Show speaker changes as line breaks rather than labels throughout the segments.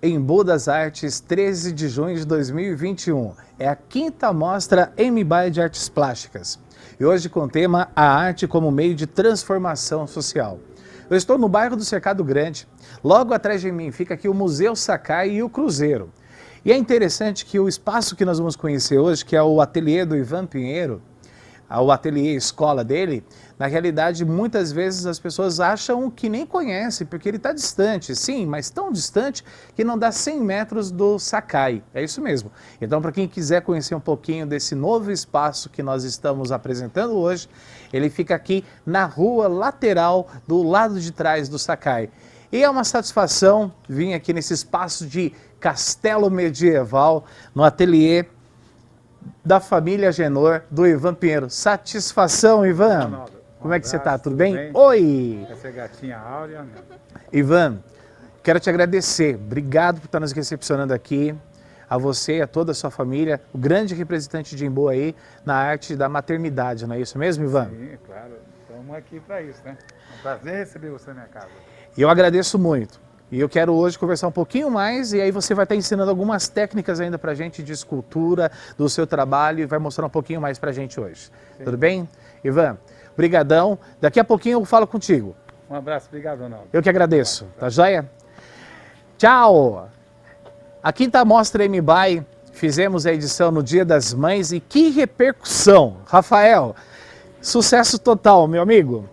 Embu das Artes, 13 de junho de 2021. É a 5ª Mostra MBAE de Artes Plásticas. E hoje com o tema A Arte como Meio de Transformação Social. Eu estou no bairro do Cercado Grande. Logo atrás de mim fica aqui o Museu Sakai e o Cruzeiro. E é interessante que o espaço que nós vamos conhecer hoje, que é o ateliê do Ivan Pinheiro, o ateliê escola dele, na realidade muitas vezes as pessoas acham que nem conhecem, porque ele está distante, sim, mas tão distante que não dá 100 metros do Sakai, é isso mesmo. Então para quem quiser conhecer um pouquinho desse novo espaço que nós estamos apresentando hoje, ele fica aqui na rua lateral do lado de trás do Sakai. E é uma satisfação vir aqui nesse espaço de castelo medieval, no ateliê da família Genor, do Ivan Pinheiro. Satisfação, Ivan.
Ronaldo,
Como é que você está?
abraço,
Tudo bem?
bem?
Oi!
Essa é a gatinha Áurea.
Ivan, quero te agradecer. Obrigado por estar nos recepcionando aqui. A você e a toda a sua família, o grande representante de Embu aí na arte da maternidade, não é isso mesmo, Ivan?
Sim, claro. Estamos aqui para isso, né? É um prazer receber você na minha casa.
E eu agradeço muito. E eu quero hoje conversar um pouquinho mais e aí você vai estar ensinando algumas técnicas ainda pra gente de escultura, do seu trabalho e vai mostrar um pouquinho mais pra gente hoje. Sim. Tudo bem? Ivan, brigadão. Daqui a pouquinho eu falo contigo.
Um abraço, obrigado, Ronaldo.
Eu que agradeço. Tá joia? Tchau! A 5ª Mostra MBAE, fizemos a edição no Dia das Mães e que repercussão! Rafael, sucesso total, meu amigo.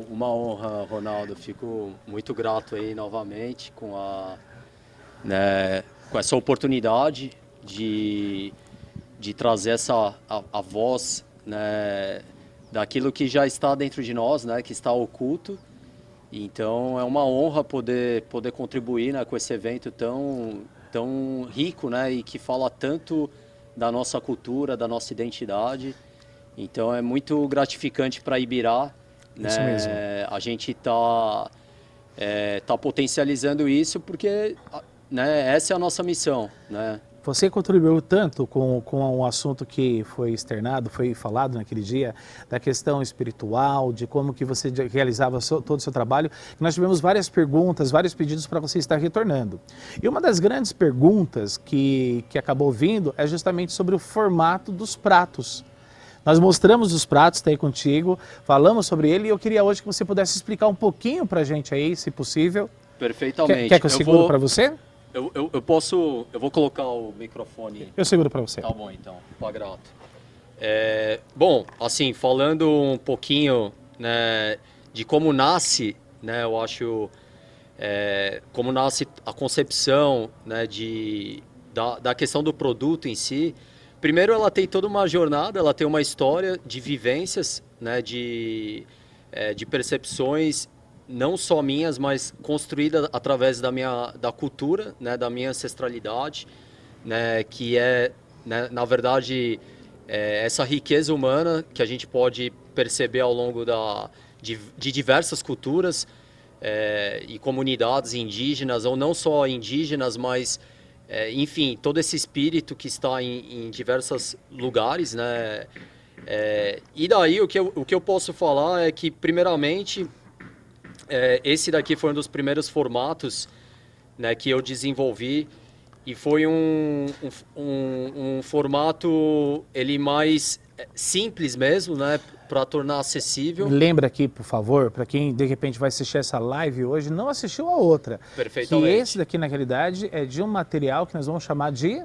Uma honra, Ronaldo. Fico muito grato aí novamente com com essa oportunidade de trazer a voz, né, daquilo que já está dentro de nós, né, que está oculto. Então é uma honra poder contribuir, né, com esse evento tão rico, né, e que fala tanto da nossa cultura, da nossa identidade. Então é muito gratificante para Ibirá.
Isso mesmo.
A gente tá potencializando isso porque, né, essa é a nossa missão, né?
Você contribuiu tanto com um assunto que foi externado, foi falado naquele dia, da questão espiritual, de como que você realizava todo o seu trabalho, que nós tivemos várias perguntas, vários pedidos para você estar retornando. E uma das grandes perguntas que acabou vindo é justamente sobre o formato dos pratos. Nós mostramos os pratos, está aí contigo, falamos sobre ele e eu queria hoje que você pudesse explicar um pouquinho para a gente aí, se possível.
Perfeitamente.
Quer que eu seguro para você?
Eu vou colocar o microfone.
Eu seguro para você.
Tá bom, então, tá grato. Bom, assim, falando um pouquinho, né, de como nasce, né, eu acho, como nasce a concepção, né, da questão do produto em si. Primeiro, ela tem toda uma jornada, ela tem uma história de vivências, né, de percepções, não só minhas, mas construída através da cultura, né, da minha ancestralidade, né, que né, na verdade, essa riqueza humana que a gente pode perceber ao longo de diversas culturas e comunidades indígenas, ou não só indígenas, mas enfim, todo esse espírito que está em diversos lugares, né? E daí o que eu posso falar é que, primeiramente, esse daqui foi um dos primeiros formatos, né, que eu desenvolvi e foi um formato ele mais simples mesmo, né, para tornar acessível.
Lembra aqui, por favor, para quem de repente vai assistir essa live hoje, não assistiu a outra.
Perfeitamente.
Que esse daqui, na realidade, é de um material que nós vamos chamar de...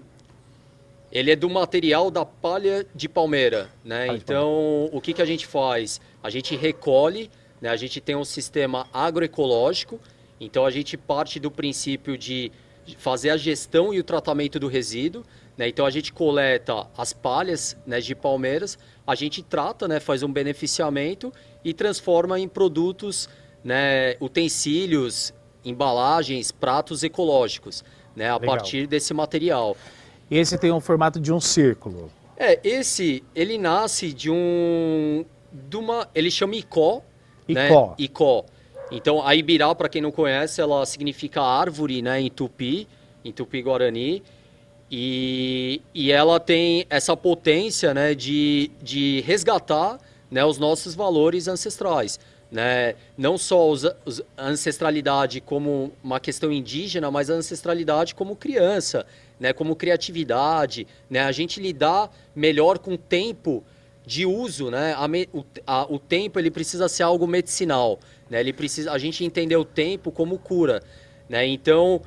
Ele é do material da palha de palmeira, né? Então, o que a gente faz? A gente recolhe, né? A gente tem um sistema agroecológico, então a gente parte do princípio de fazer a gestão e o tratamento do resíduo, né? Então a gente coleta as palhas, né, de palmeiras, a gente trata, né, faz um beneficiamento e transforma em produtos, né, utensílios, embalagens, pratos ecológicos, né, a partir desse material.
E esse tem um formato de um círculo.
Ele nasce ele chama Icó, né?
Icó.
Então, a Ibirá, para quem não conhece, ela significa árvore, né, em Tupi-Guarani, e ela tem essa potência, né, de resgatar, né, os nossos valores ancestrais, né? Não só a ancestralidade como uma questão indígena, mas a ancestralidade como criança, né? Como criatividade, né? A gente lidar melhor com o tempo de uso, né? O tempo ele precisa ser algo medicinal, né? A gente entender o tempo como cura, né? Então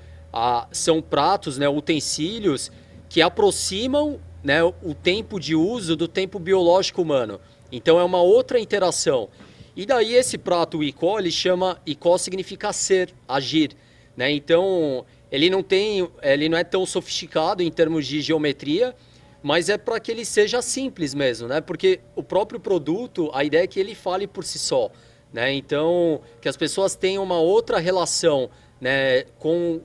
são pratos, né? Utensílios que aproximam, né? O tempo de uso do tempo biológico humano. Então é uma outra interação. E daí esse prato, o icó, ele chama, icó significa ser, agir, né? Então ele não é tão sofisticado em termos de geometria, mas é para que ele seja simples mesmo, né? Porque o próprio produto, a ideia é que ele fale por si só, né? Então que as pessoas tenham uma outra relação, né? Com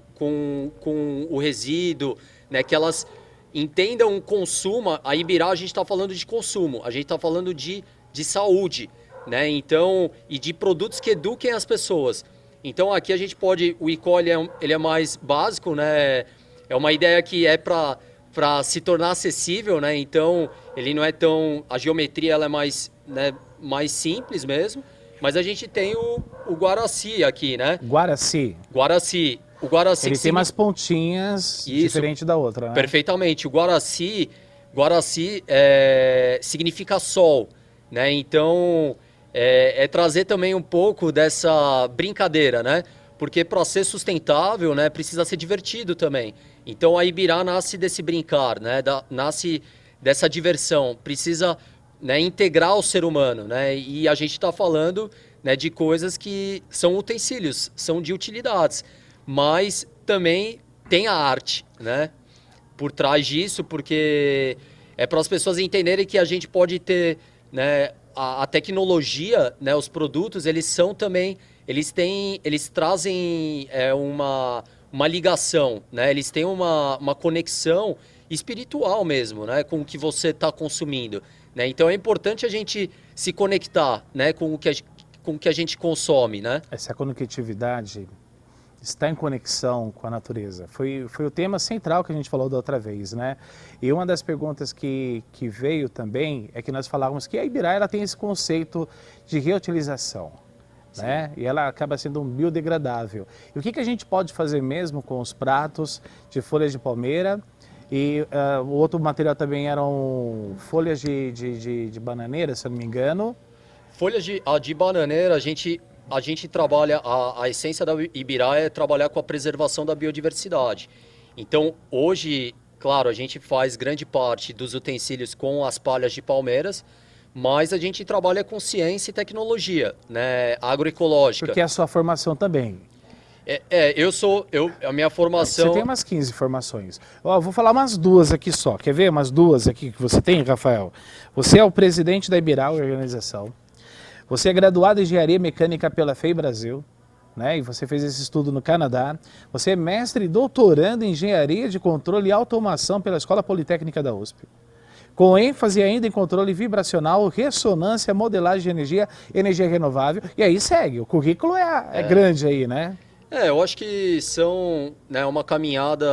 o resíduo, né? Que elas entendam o consumo. A Ibirá a gente está falando de consumo, a gente está falando de saúde, né? Então, e de produtos que eduquem as pessoas. Então aqui a gente pode, o icó ele é mais básico, né? É uma ideia que é para se tornar acessível, né? Então ele não é tão, a geometria ela é mais, né, mais simples mesmo. Mas a gente tem o Guaraci aqui, né?
Guaraci.
Guaraci. O Guaraci
Ele tem umas pontinhas diferente da outra, né?
Perfeitamente. O Guaraci significa sol, né? Então é trazer também um pouco dessa brincadeira, né? Porque para ser sustentável, né, precisa ser divertido também. Então a Ibirá nasce desse brincar, né? Nasce dessa diversão. Precisa, né, integrar o ser humano, né? E a gente está falando, né, de coisas que são utensílios, são de utilidades, mas também tem a arte, né, por trás disso, porque é para as pessoas entenderem que a gente pode ter, né, a tecnologia, né, os produtos, eles são também, eles trazem uma ligação, né, eles têm uma conexão espiritual mesmo, né, com o que você está consumindo, né? Então é importante a gente se conectar, né, com o que a gente consome, né?
Essa conectividade está em conexão com a natureza. Foi o tema central que a gente falou da outra vez, né? E uma das perguntas que veio também é que nós falávamos que a Ibirá ela tem esse conceito de reutilização, né? E ela acaba sendo um biodegradável. E o que a gente pode fazer mesmo com os pratos de folhas de palmeira? E o outro material também eram folhas de bananeira, se eu não me engano.
Folhas de bananeira, a gente trabalha, a essência da Ibirá é trabalhar com a preservação da biodiversidade. Então, hoje, claro, a gente faz grande parte dos utensílios com as palhas de palmeiras, mas a gente trabalha com ciência e tecnologia, né, agroecológica.
Porque é a sua formação também.
A minha formação...
Você tem umas 15 formações. Vou falar umas duas aqui só. Quer ver umas duas aqui que você tem, Rafael? Você é o presidente da Ibirá, organização. Você é graduado em Engenharia Mecânica pela FEI Brasil, né? E você fez esse estudo no Canadá. Você é mestre e doutorando em Engenharia de Controle e Automação pela Escola Politécnica da USP. Com ênfase ainda em controle vibracional, ressonância, modelagem de energia renovável. E aí segue, o currículo é grande aí, né?
Eu acho que são, né, uma caminhada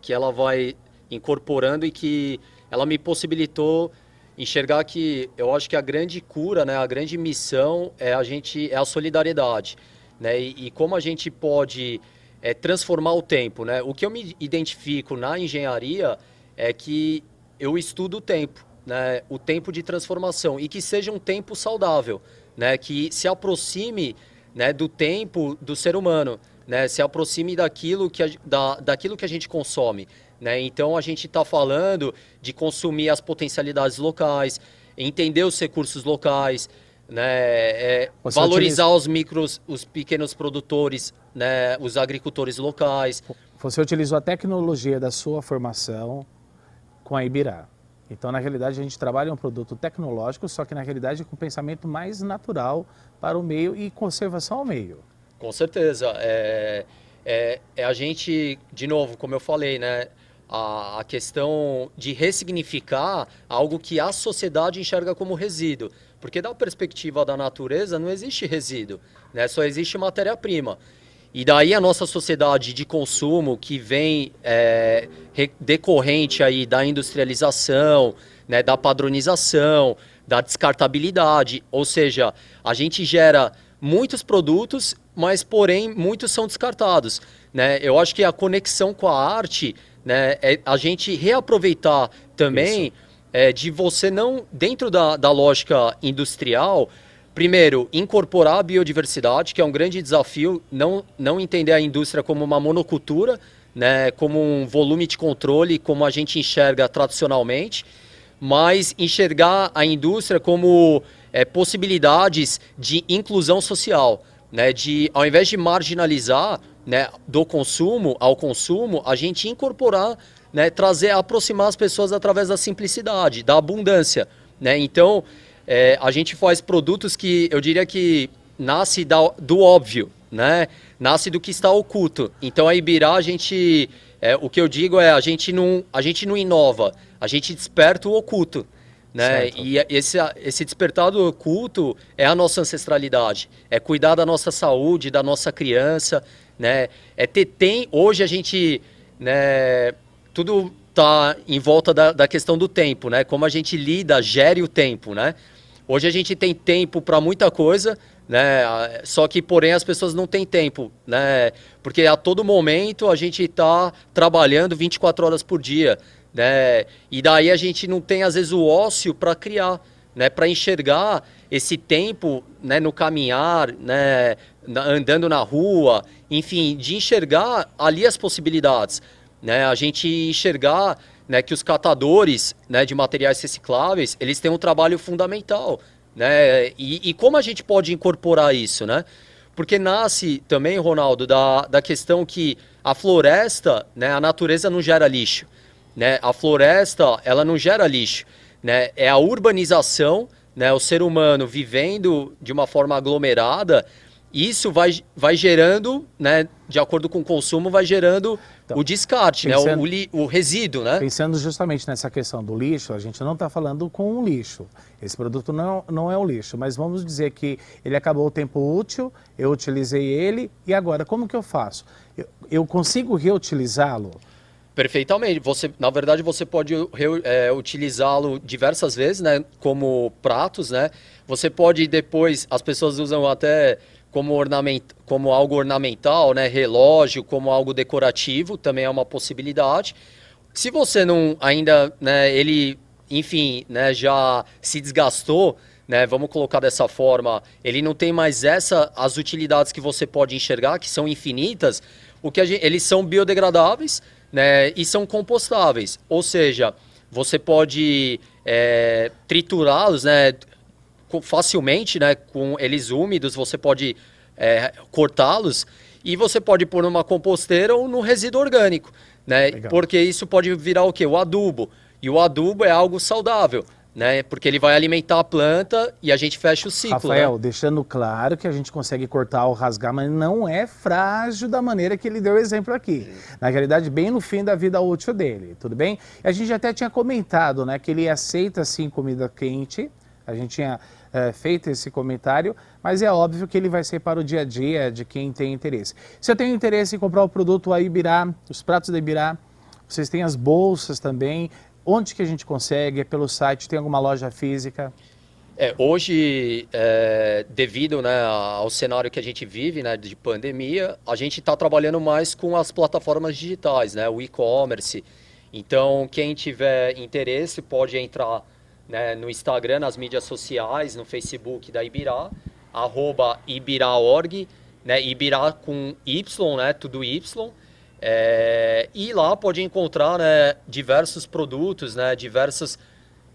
que ela vai incorporando e que ela me possibilitou enxergar que eu acho que a grande cura, né, a grande missão é a solidariedade, né? E como a gente pode transformar o tempo, né? O que eu me identifico na engenharia é que eu estudo o tempo, né? O tempo de transformação e que seja um tempo saudável, né? Que se aproxime, né, do tempo do ser humano, né, se aproxime daquilo que a gente consome, né? Então a gente está falando de consumir as potencialidades locais, entender os recursos locais, né, valorizar os pequenos produtores, né, os agricultores locais.
Você utilizou a tecnologia da sua formação com a Ibirá. Então, na realidade, a gente trabalha um produto tecnológico, só que na realidade com pensamento mais natural para o meio e conservação ao meio.
Com certeza. A gente, de novo, como eu falei, né, a questão de ressignificar algo que a sociedade enxerga como resíduo. Porque da perspectiva da natureza não existe resíduo, né, só existe matéria-prima. E daí a nossa sociedade de consumo que vem decorrente aí da industrialização, né, da padronização, da descartabilidade, ou seja, a gente gera muitos produtos, mas porém muitos são descartados, né? Eu acho que a conexão com a arte, né, é a gente reaproveitar também de você não, dentro da lógica industrial, primeiro, incorporar a biodiversidade, que é um grande desafio, não entender a indústria como uma monocultura, né, como um volume de controle, como a gente enxerga tradicionalmente, mas enxergar a indústria como possibilidades de inclusão social, né, de, ao invés de marginalizar, né, do consumo ao consumo, a gente incorporar, né, trazer, aproximar as pessoas através da simplicidade, da abundância, né? Então, a gente faz produtos que eu diria que nasce do óbvio, né? Nasce do que está oculto. Então, a Ibirá, a gente, o que eu digo é, a gente não inova, a gente desperta o oculto, né?
Certo.
E esse despertar do oculto é a nossa ancestralidade, é cuidar da nossa saúde, da nossa criança, né? Hoje a gente, né, tudo está em volta da questão do tempo, né? Como a gente lida, gere o tempo, né? Hoje a gente tem tempo para muita coisa, né? Só que, porém, as pessoas não têm tempo, né? Porque a todo momento a gente está trabalhando 24 horas por dia, né? E daí a gente não tem, às vezes, o ócio para criar, né? Para enxergar esse tempo, né? No caminhar, né? Andando na rua, enfim, de enxergar ali as possibilidades, né? A gente enxergar, né, que os catadores, né, de materiais recicláveis, eles têm um trabalho fundamental, né? E como a gente pode incorporar isso, né? Porque nasce também, Ronaldo, da questão que a floresta, né, a natureza não gera lixo, né? A floresta, ela não gera lixo, né? É a urbanização, né, o ser humano vivendo de uma forma aglomerada. Isso vai gerando, né, de acordo com o consumo, vai gerando o descarte, né, o resíduo, né?
Pensando justamente nessa questão do lixo, a gente não está falando com um lixo. Esse produto não é um lixo, mas vamos dizer que ele acabou o tempo útil, eu utilizei ele, e agora, como que eu faço? Eu consigo reutilizá-lo?
Perfeitamente. Na verdade, você pode utilizá-lo diversas vezes, né, como pratos, né? Você pode depois, as pessoas usam até como algo ornamental, né, relógio, como algo decorativo, também é uma possibilidade. Se você não ainda, né, ele, enfim, né, já se desgastou, né, vamos colocar dessa forma, ele não tem mais as utilidades que você pode enxergar, que são infinitas, eles são biodegradáveis, né, e são compostáveis, ou seja, você pode triturá-los, né, facilmente, né, com eles úmidos, você pode cortá-los e você pode pôr numa composteira ou no resíduo orgânico, né?
Legal.
Porque isso pode virar o quê? O adubo. E o adubo é algo saudável, né? Porque ele vai alimentar a planta e a gente fecha o ciclo.
Rafael,
né?
deixando claro que a gente consegue cortar ou rasgar, mas não é frágil da maneira que ele deu o exemplo aqui. Na realidade, bem no fim da vida útil dele, tudo bem? A gente até tinha comentado, né, que ele aceita sim comida quente. A gente tinha feito esse comentário, mas é óbvio que ele vai ser para o dia a dia de quem tem interesse. Se eu tenho interesse em comprar o produto a Ibirá, os pratos da Ibirá, vocês têm as bolsas também. Onde que a gente consegue? É pelo site? Tem alguma loja física?
Hoje, devido, né, ao cenário que a gente vive, né, de pandemia, a gente está trabalhando mais com as plataformas digitais, né, o e-commerce. Então, quem tiver interesse pode entrar, né, no Instagram, nas mídias sociais, no Facebook da Ibirá, @ibiraorg, né, Ibirá com Y, né, tudo Y. E lá pode encontrar, né, diversos produtos, né,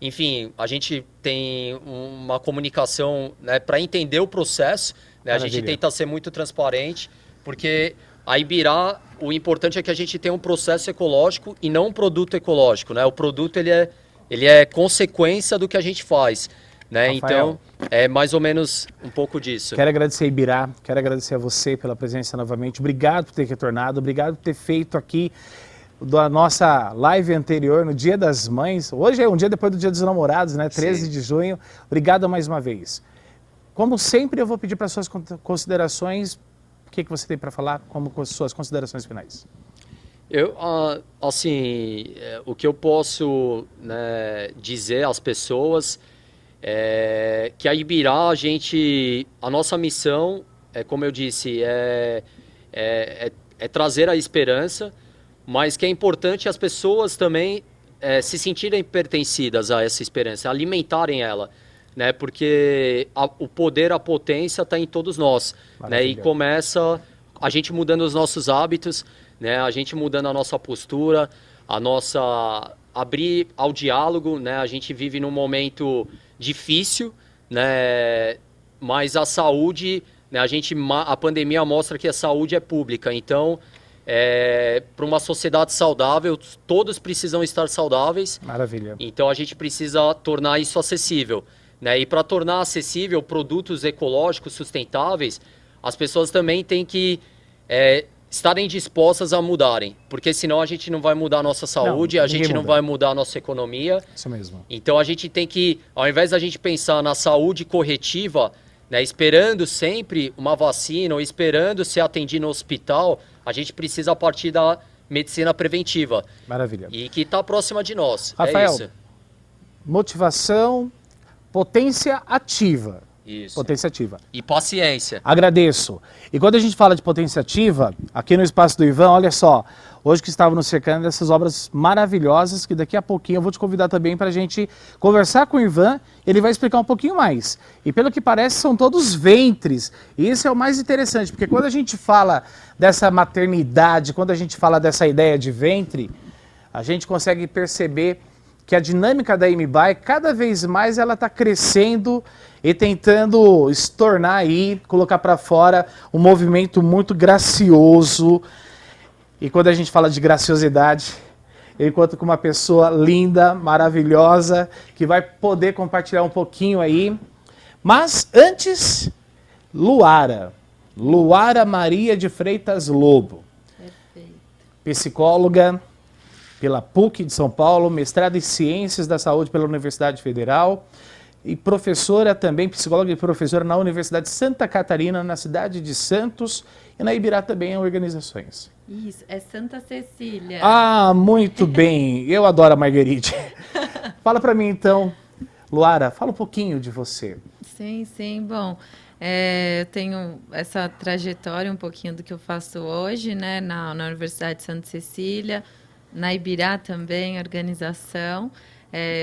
enfim, a gente tem uma comunicação, né, para entender o processo, né, a gente tenta ser muito transparente, porque a Ibirá, o importante é que a gente tenha um processo ecológico e não um produto ecológico, né? O produto ele é consequência do que a gente faz, né?
Rafael,
então, é mais ou menos um pouco disso.
Quero agradecer a Ibirá, quero agradecer a você pela presença novamente. Obrigado por ter retornado, obrigado por ter feito aqui da nossa live anterior, no Dia das Mães. Hoje é um dia depois do Dia dos Namorados, né? 13
Sim.
de junho. Obrigado mais uma vez. Como sempre, eu vou pedir para suas considerações. O que você tem para falar, como suas considerações finais?
O que eu posso, né, dizer às pessoas Que a Ibirá, a nossa missão, como eu disse, é trazer a esperança, mas que é importante as pessoas também se sentirem pertencidas a essa esperança, alimentarem ela, né? Porque o poder, a potência está em todos nós, né? E começa a gente mudando os nossos hábitos, né? A gente mudando a nossa postura, abrir ao diálogo, né? A gente vive num momento difícil, né? Mas a saúde, né? A pandemia mostra que a saúde é pública, então para uma sociedade saudável, todos precisam estar saudáveis.
Maravilha.
Então a gente precisa tornar isso acessível, né? E para tornar acessível produtos ecológicos sustentáveis, as pessoas também têm que estarem dispostas a mudarem, porque senão a gente não vai mudar a nossa saúde, a gente não vai mudar a nossa economia.
Isso mesmo.
Então a gente tem que, ao invés da gente pensar na saúde corretiva, né, esperando sempre uma vacina ou esperando ser atendido no hospital, a gente precisa partir da medicina preventiva.
Maravilha.
E que está próxima de nós.
Rafael,
é isso.
Motivação, potência ativa.
Isso.
Potência ativa.
E paciência.
Agradeço. E quando a gente fala de potência ativa, aqui no Espaço do Ivan, olha só, hoje que estava nos cercando dessas obras maravilhosas, que daqui a pouquinho eu vou te convidar também para a gente conversar com o Ivan, ele vai explicar um pouquinho mais. E pelo que parece, são todos ventres. E isso é o mais interessante, porque quando a gente fala dessa maternidade, quando a gente fala dessa ideia de ventre, a gente consegue perceber que a dinâmica da MBuy, cada vez mais ela está crescendo e tentando estornar aí, colocar para fora um movimento muito gracioso. E quando a gente fala de graciosidade, eu encontro com uma pessoa linda, maravilhosa, que vai poder compartilhar um pouquinho aí. Mas antes, Luara Maria de Freitas Lobo.
Perfeito.
Psicóloga pela PUC de São Paulo, mestrado em Ciências da Saúde pela Universidade Federal e professora também, psicóloga e professora na Universidade de Santa Catarina, na cidade de Santos, e na Ibirá também em organizações.
Isso, é Santa Cecília.
Ah, muito bem, eu adoro a Marguerite. Fala para mim então, Luara, fala um pouquinho de você.
Sim, bom, eu tenho essa trajetória um pouquinho do que eu faço hoje, né, na Universidade de Santa Cecília, na Ibirá também, organização.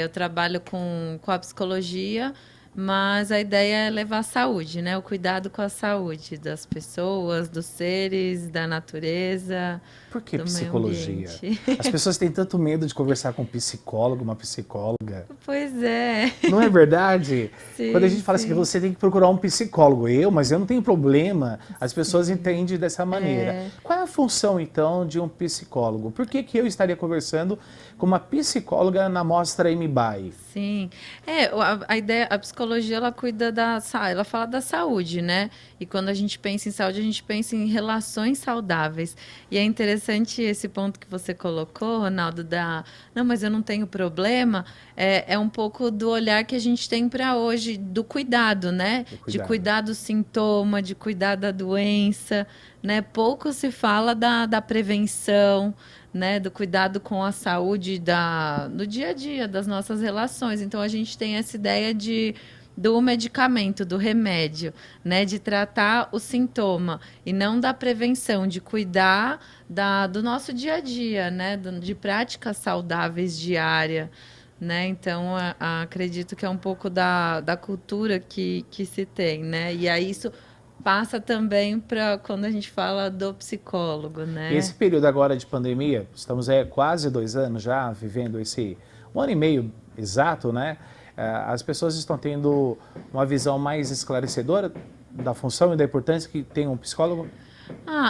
Eu trabalho com a psicologia, mas a ideia é levar a saúde, né? O cuidado com a saúde das pessoas, dos seres, da natureza.
Por que
do
psicologia?
meio ambiente.
As pessoas têm tanto medo de conversar com um psicólogo, uma psicóloga.
Pois é.
Não é verdade?
Sim,
Quando a gente fala
sim.
assim, que você tem que procurar um psicólogo, mas eu não tenho problema, as pessoas entendem dessa maneira. Qual é a função, então, de um psicólogo? Por que eu estaria conversando com uma psicóloga na mostra MBuy?
Sim. A ideia, a psicologia, ela cuida ela fala da saúde, né? E quando a gente pensa em saúde, a gente pensa em relações saudáveis. E é interessante esse ponto que você colocou, Ronaldo, não, mas eu não tenho problema, é um pouco do olhar que a gente tem para hoje, do cuidado, né? De cuidar do sintoma, de cuidar da doença, né? Pouco se fala da prevenção, né, do cuidado com a saúde do dia a dia, das nossas relações. Então, a gente tem essa ideia do medicamento, do remédio, né, de tratar o sintoma e não da prevenção, de cuidar do nosso dia a dia, né, de práticas saudáveis diárias. Né? Então, acredito que é um pouco da cultura que se tem. Né? E aí isso passa também para quando a gente fala do psicólogo, né?
E esse período agora de pandemia, estamos quase 2 anos já vivendo esse 1 ano e meio exato, né? As pessoas estão tendo uma visão mais esclarecedora da função e da importância que tem um psicólogo?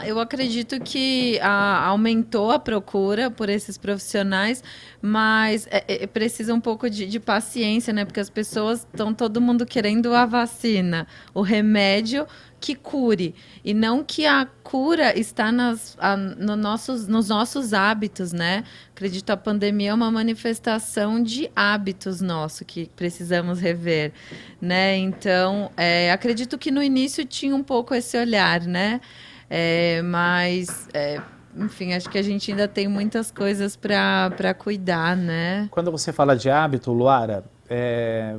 Eu acredito que aumentou a procura por esses profissionais, mas precisa um pouco de paciência, né? Porque as pessoas estão todo mundo querendo a vacina, o remédio que cure, e não que a cura está nos nossos hábitos, né? Acredito que a pandemia é uma manifestação de hábitos nossos que precisamos rever, né? Então, acredito que no início tinha um pouco esse olhar, né? Enfim, acho que a gente ainda tem muitas coisas para cuidar, né?
Quando você fala de hábito, Luara,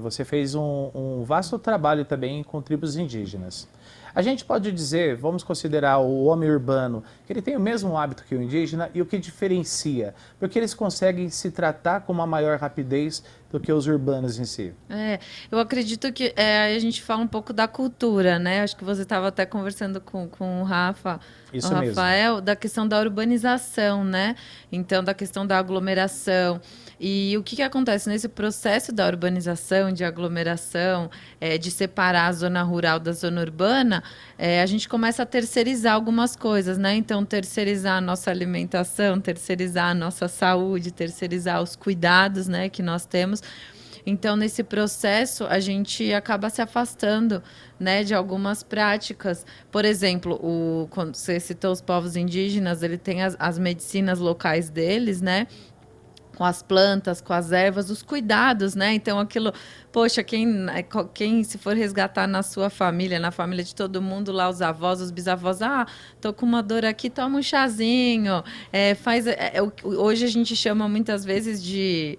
você fez um vasto trabalho também com tribos indígenas. A gente pode dizer, vamos considerar o homem urbano, que ele tem o mesmo hábito que o indígena e o que diferencia? Porque eles conseguem se tratar com uma maior rapidez do que os urbanos em si.
Eu acredito que aí a gente fala um pouco da cultura, né? Acho que você estava até conversando com o Rafa,
Isso
o Rafael, mesmo. Da questão da urbanização, né? Então, da questão da aglomeração. E o que acontece nesse processo da urbanização, de aglomeração, de separar a zona rural da zona urbana, a gente começa a terceirizar algumas coisas, né? Então, terceirizar a nossa alimentação, terceirizar a nossa saúde, terceirizar os cuidados, né, que nós temos. Então, nesse processo, a gente acaba se afastando, né, de algumas práticas. Por exemplo, quando você citou os povos indígenas, ele tem as medicinas locais deles, né? Com as plantas, com as ervas, os cuidados, né? Então, aquilo, poxa, quem se for resgatar na sua família, na família de todo mundo, lá os avós, os bisavós, tô com uma dor aqui, toma um chazinho. Hoje a gente chama muitas vezes de...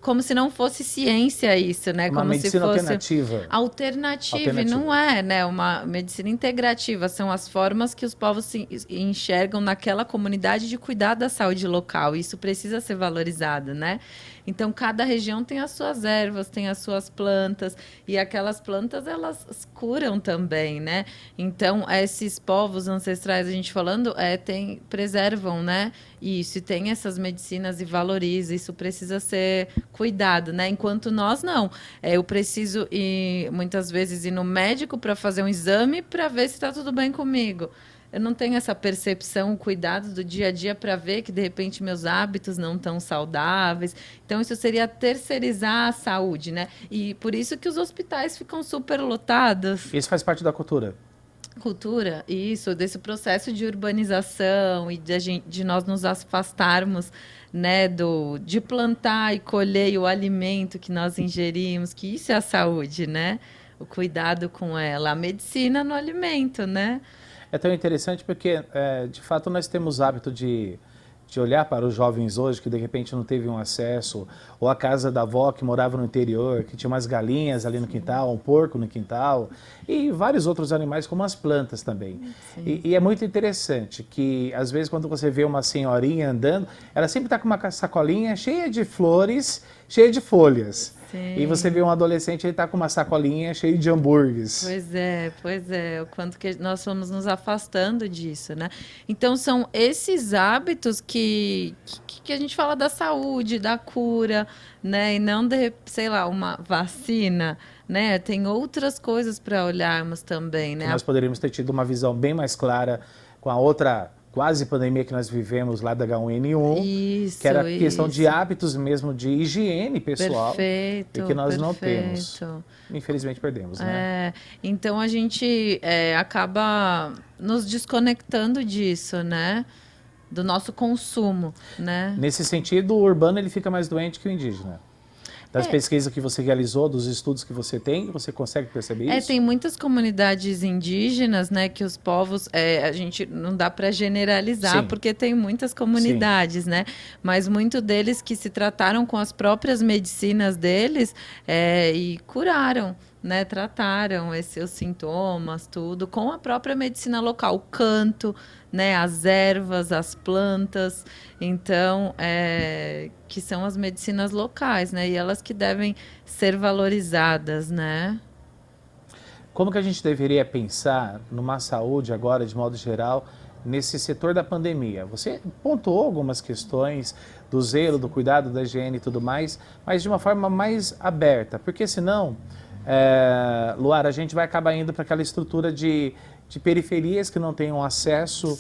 como se não fosse ciência isso, né?
Uma
como
medicina
se fosse
alternativa.
Alternativa, e não é, né? Uma medicina integrativa, são as formas que os povos se enxergam naquela comunidade de cuidar da saúde local, isso precisa ser valorizado, né? Então, cada região tem as suas ervas, tem as suas plantas, e aquelas plantas, elas curam também, né? Então, esses povos ancestrais, a gente falando, preservam, né? Isso, e tem essas medicinas e valoriza, isso precisa ser cuidado, né? Enquanto nós, não. Eu preciso ir, muitas vezes, ir no médico para fazer um exame para ver se está tudo bem comigo. Eu não tenho essa percepção, o cuidado do dia a dia para ver que, de repente, meus hábitos não estão saudáveis. Então, isso seria terceirizar a saúde, né? E por isso que os hospitais ficam super lotados.
Isso faz parte da cultura.
Cultura, isso, desse processo de urbanização e de nós nos afastarmos, né, de plantar e colher o alimento que nós ingerimos, que isso é a saúde, né? O cuidado com ela, a medicina no alimento, né?
É tão interessante porque, de fato, nós temos hábito de olhar para os jovens hoje que, de repente, não teve um acesso, ou a casa da avó que morava no interior, que tinha umas galinhas ali no quintal, um porco no quintal, e vários outros animais, como as plantas também. E é muito interessante que, às vezes, quando você vê uma senhorinha andando, ela sempre está com uma sacolinha cheia de flores, cheia de folhas.
Sim.
E você vê um adolescente, ele está com uma sacolinha cheia de hambúrgueres.
Pois é. O quanto que nós fomos nos afastando disso, né? Então, são esses hábitos que a gente fala da saúde, da cura, né? E não de, sei lá, uma vacina, né? Tem outras coisas para olharmos também, né?
Que nós poderíamos ter tido uma visão bem mais clara com a outra quase pandemia que nós vivemos lá da H1N1,
isso,
que era questão de hábitos mesmo, de higiene pessoal,
perfeito,
e que nós não temos. Infelizmente perdemos, né?
Então a gente acaba nos desconectando disso, né? Do nosso consumo, né?
Nesse sentido, o urbano ele fica mais doente que o indígena. Das pesquisas que você realizou, dos estudos que você tem, você consegue perceber isso?
Tem muitas comunidades indígenas, né, que os povos, a gente não dá para generalizar, porque tem muitas comunidades, né, mas muitos deles que se trataram com as próprias medicinas deles e curaram, né, trataram os sintomas, tudo, com a própria medicina local, o canto, né, as ervas, as plantas, então, que são as medicinas locais, né, e elas que devem ser valorizadas, né.
Como que a gente deveria pensar numa saúde agora, de modo geral, nesse setor da pandemia? Você pontuou algumas questões do zelo, do cuidado, da higiene e tudo mais, mas de uma forma mais aberta, porque senão, Luara, a gente vai acabar indo para aquela estrutura de periferias que não têm um acesso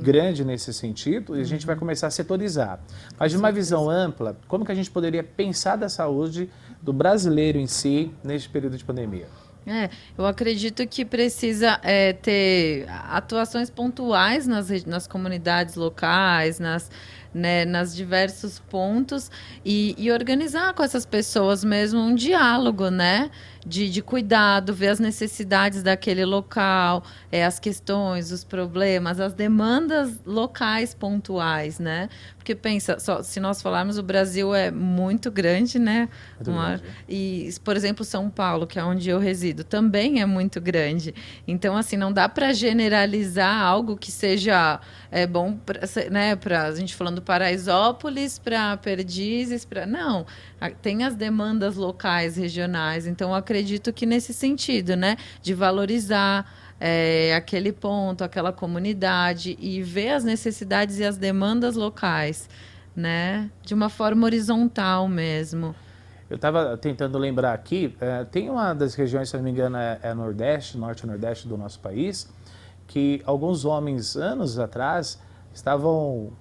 grande nesse sentido, e a gente vai começar a setorizar. Mas de uma visão ampla, como que a gente poderia pensar da saúde do brasileiro em si neste período de pandemia?
Eu acredito que precisa ter atuações pontuais nas comunidades locais, né, nas diversos pontos e organizar com essas pessoas mesmo um diálogo, né? De cuidado, ver as necessidades daquele local, as questões, os problemas, as demandas locais pontuais, né? Porque pensa, se nós falarmos, o Brasil é muito grande, né?
Muito grande.
E, por exemplo, São Paulo, que é onde eu resido, também é muito grande. Então, assim, não dá para generalizar algo que seja bom, né? Para a gente falando Paraisópolis, para Perdizes, para não. Tem as demandas locais, regionais. Então, eu acredito que nesse sentido, né? De valorizar aquele ponto, aquela comunidade e ver as necessidades e as demandas locais, né? De uma forma horizontal mesmo.
Eu estava tentando lembrar aqui, tem uma das regiões, se não me engano, é Nordeste, Norte e Nordeste do nosso país, que alguns homens, anos atrás, estavam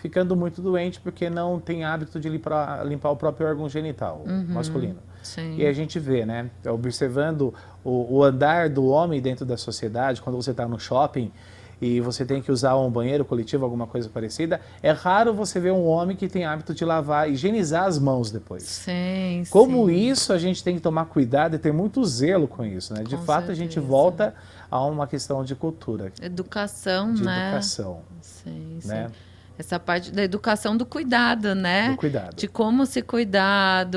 ficando muito doentes porque não tem hábito de limpar o próprio órgão genital masculino.
Sim.
E a gente vê, né, observando o andar do homem dentro da sociedade, quando você está no shopping e você tem que usar um banheiro coletivo, alguma coisa parecida, é raro você ver um homem que tem hábito de lavar, higienizar as mãos depois.
Sim,
Como
sim.
isso, a gente tem que tomar cuidado e ter muito zelo com isso, né? De
Com
fato, a gente
certeza.
volta a uma questão de cultura,
Educação,
de
né?
educação,
Sim, sim.
né?
Essa parte da educação do cuidado, né?
Do cuidado.
De como se cuidar,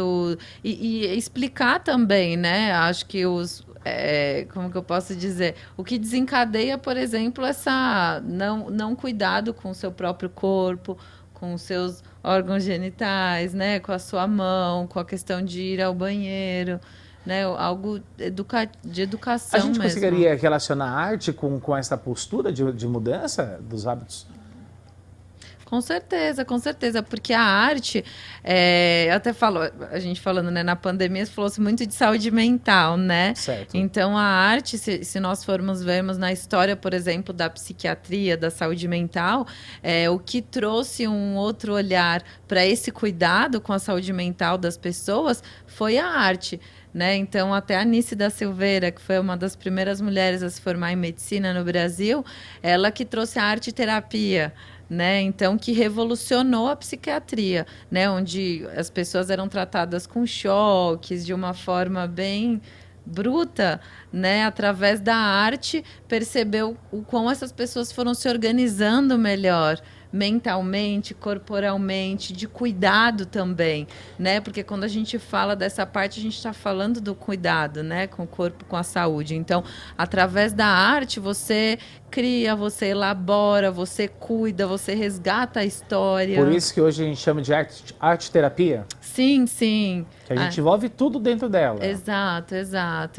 e explicar também, né? Acho que como que eu posso dizer? O que desencadeia, por exemplo, essa não cuidado com o seu próprio corpo, com os seus órgãos genitais, né? Com a sua mão, com a questão de ir ao banheiro, né? Algo de educação
A gente
mesmo.
conseguiria relacionar a arte com essa postura de mudança dos hábitos?
Com certeza, porque a arte, eu até falo, a gente falando, né, na pandemia, falou-se muito de saúde mental, né?
Certo.
Então, a arte, se nós formos vermos na história, por exemplo, da psiquiatria, da saúde mental, o que trouxe um outro olhar para esse cuidado com a saúde mental das pessoas foi a arte. Né? Então, até a Anice da Silveira, que foi uma das primeiras mulheres a se formar em medicina no Brasil, ela que trouxe a arte-terapia, né? Então, que revolucionou a psiquiatria, né? Onde as pessoas eram tratadas com choques de uma forma bem bruta, né? Através da arte, percebeu o quão essas pessoas foram se organizando melhor, mentalmente, corporalmente, de cuidado também, né? Porque quando a gente fala dessa parte, a gente está falando do cuidado, né? Com o corpo, com a saúde. Então, através da arte, você cria, você elabora, você cuida, você resgata a história.
Por isso que hoje a gente chama de arte-terapia?
Sim, sim.
Que a gente envolve tudo dentro dela.
Exato.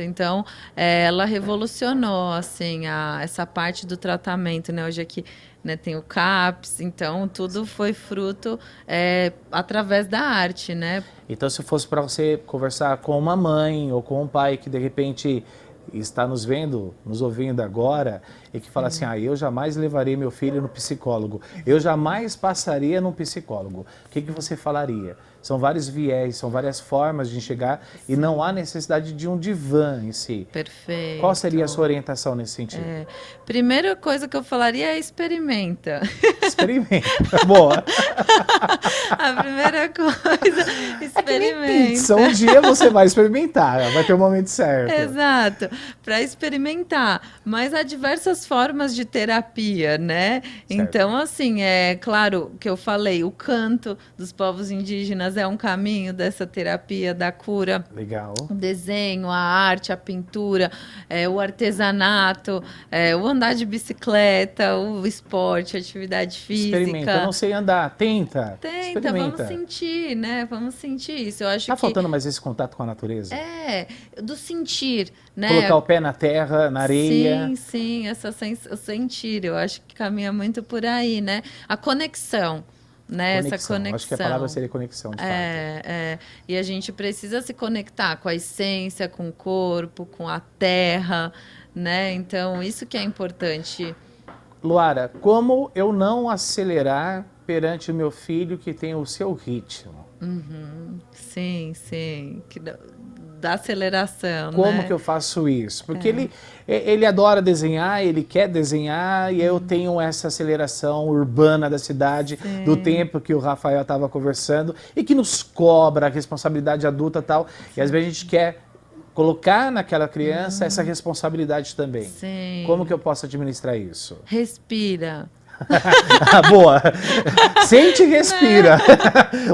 Então, ela revolucionou, assim, essa parte do tratamento, né? Hoje aqui, né, tem o CAPS, então tudo foi fruto através da arte, né?
Então, se fosse para você conversar com uma mãe ou com um pai que de repente está nos vendo, nos ouvindo agora e que fala assim, eu jamais levarei meu filho no psicólogo, eu jamais passaria num psicólogo, o que você falaria? São vários viés, são várias formas de enxergar e não há necessidade de um divã em si.
Perfeito.
Qual seria a sua orientação nesse sentido?
Primeira coisa que eu falaria é experimenta.
Experimenta, boa.
A primeira coisa, experimenta.
Pizza, um dia você vai experimentar, vai ter o momento certo.
Exato, para experimentar. Mas há diversas formas de terapia, né?
Certo.
Então, assim, é claro que eu falei, o canto dos povos indígenas é um caminho dessa terapia da cura.
Legal.
O desenho, a arte, a pintura, o artesanato, o andar de bicicleta, o esporte, a atividade física.
Experimenta, eu não sei andar, tenta.
Tenta,
experimenta.
vamos sentir, né? Vamos sentir isso. Eu acho
Tá
que
faltando mais esse contato com a natureza?
do sentir, né?
Colocar o pé na terra, na areia.
Sim, o sentir, eu acho que caminha muito por aí, né? A conexão, né? Essa conexão.
Acho que a palavra seria conexão, de fato.
E a gente precisa se conectar com a essência, com o corpo, com a terra, né? Então, isso que é importante.
Luara, como eu não acelerar perante o meu filho que tem o seu ritmo?
Sim. da aceleração,
Como
né?
que eu faço isso? Porque ele adora desenhar, ele quer desenhar, e eu tenho essa aceleração urbana da cidade, do tempo que o Rafael estava conversando, e que nos cobra a responsabilidade adulta e tal. E às vezes a gente quer colocar naquela criança essa responsabilidade também.
Sim.
Como que eu posso administrar isso?
Respira.
Boa! Sente e respira.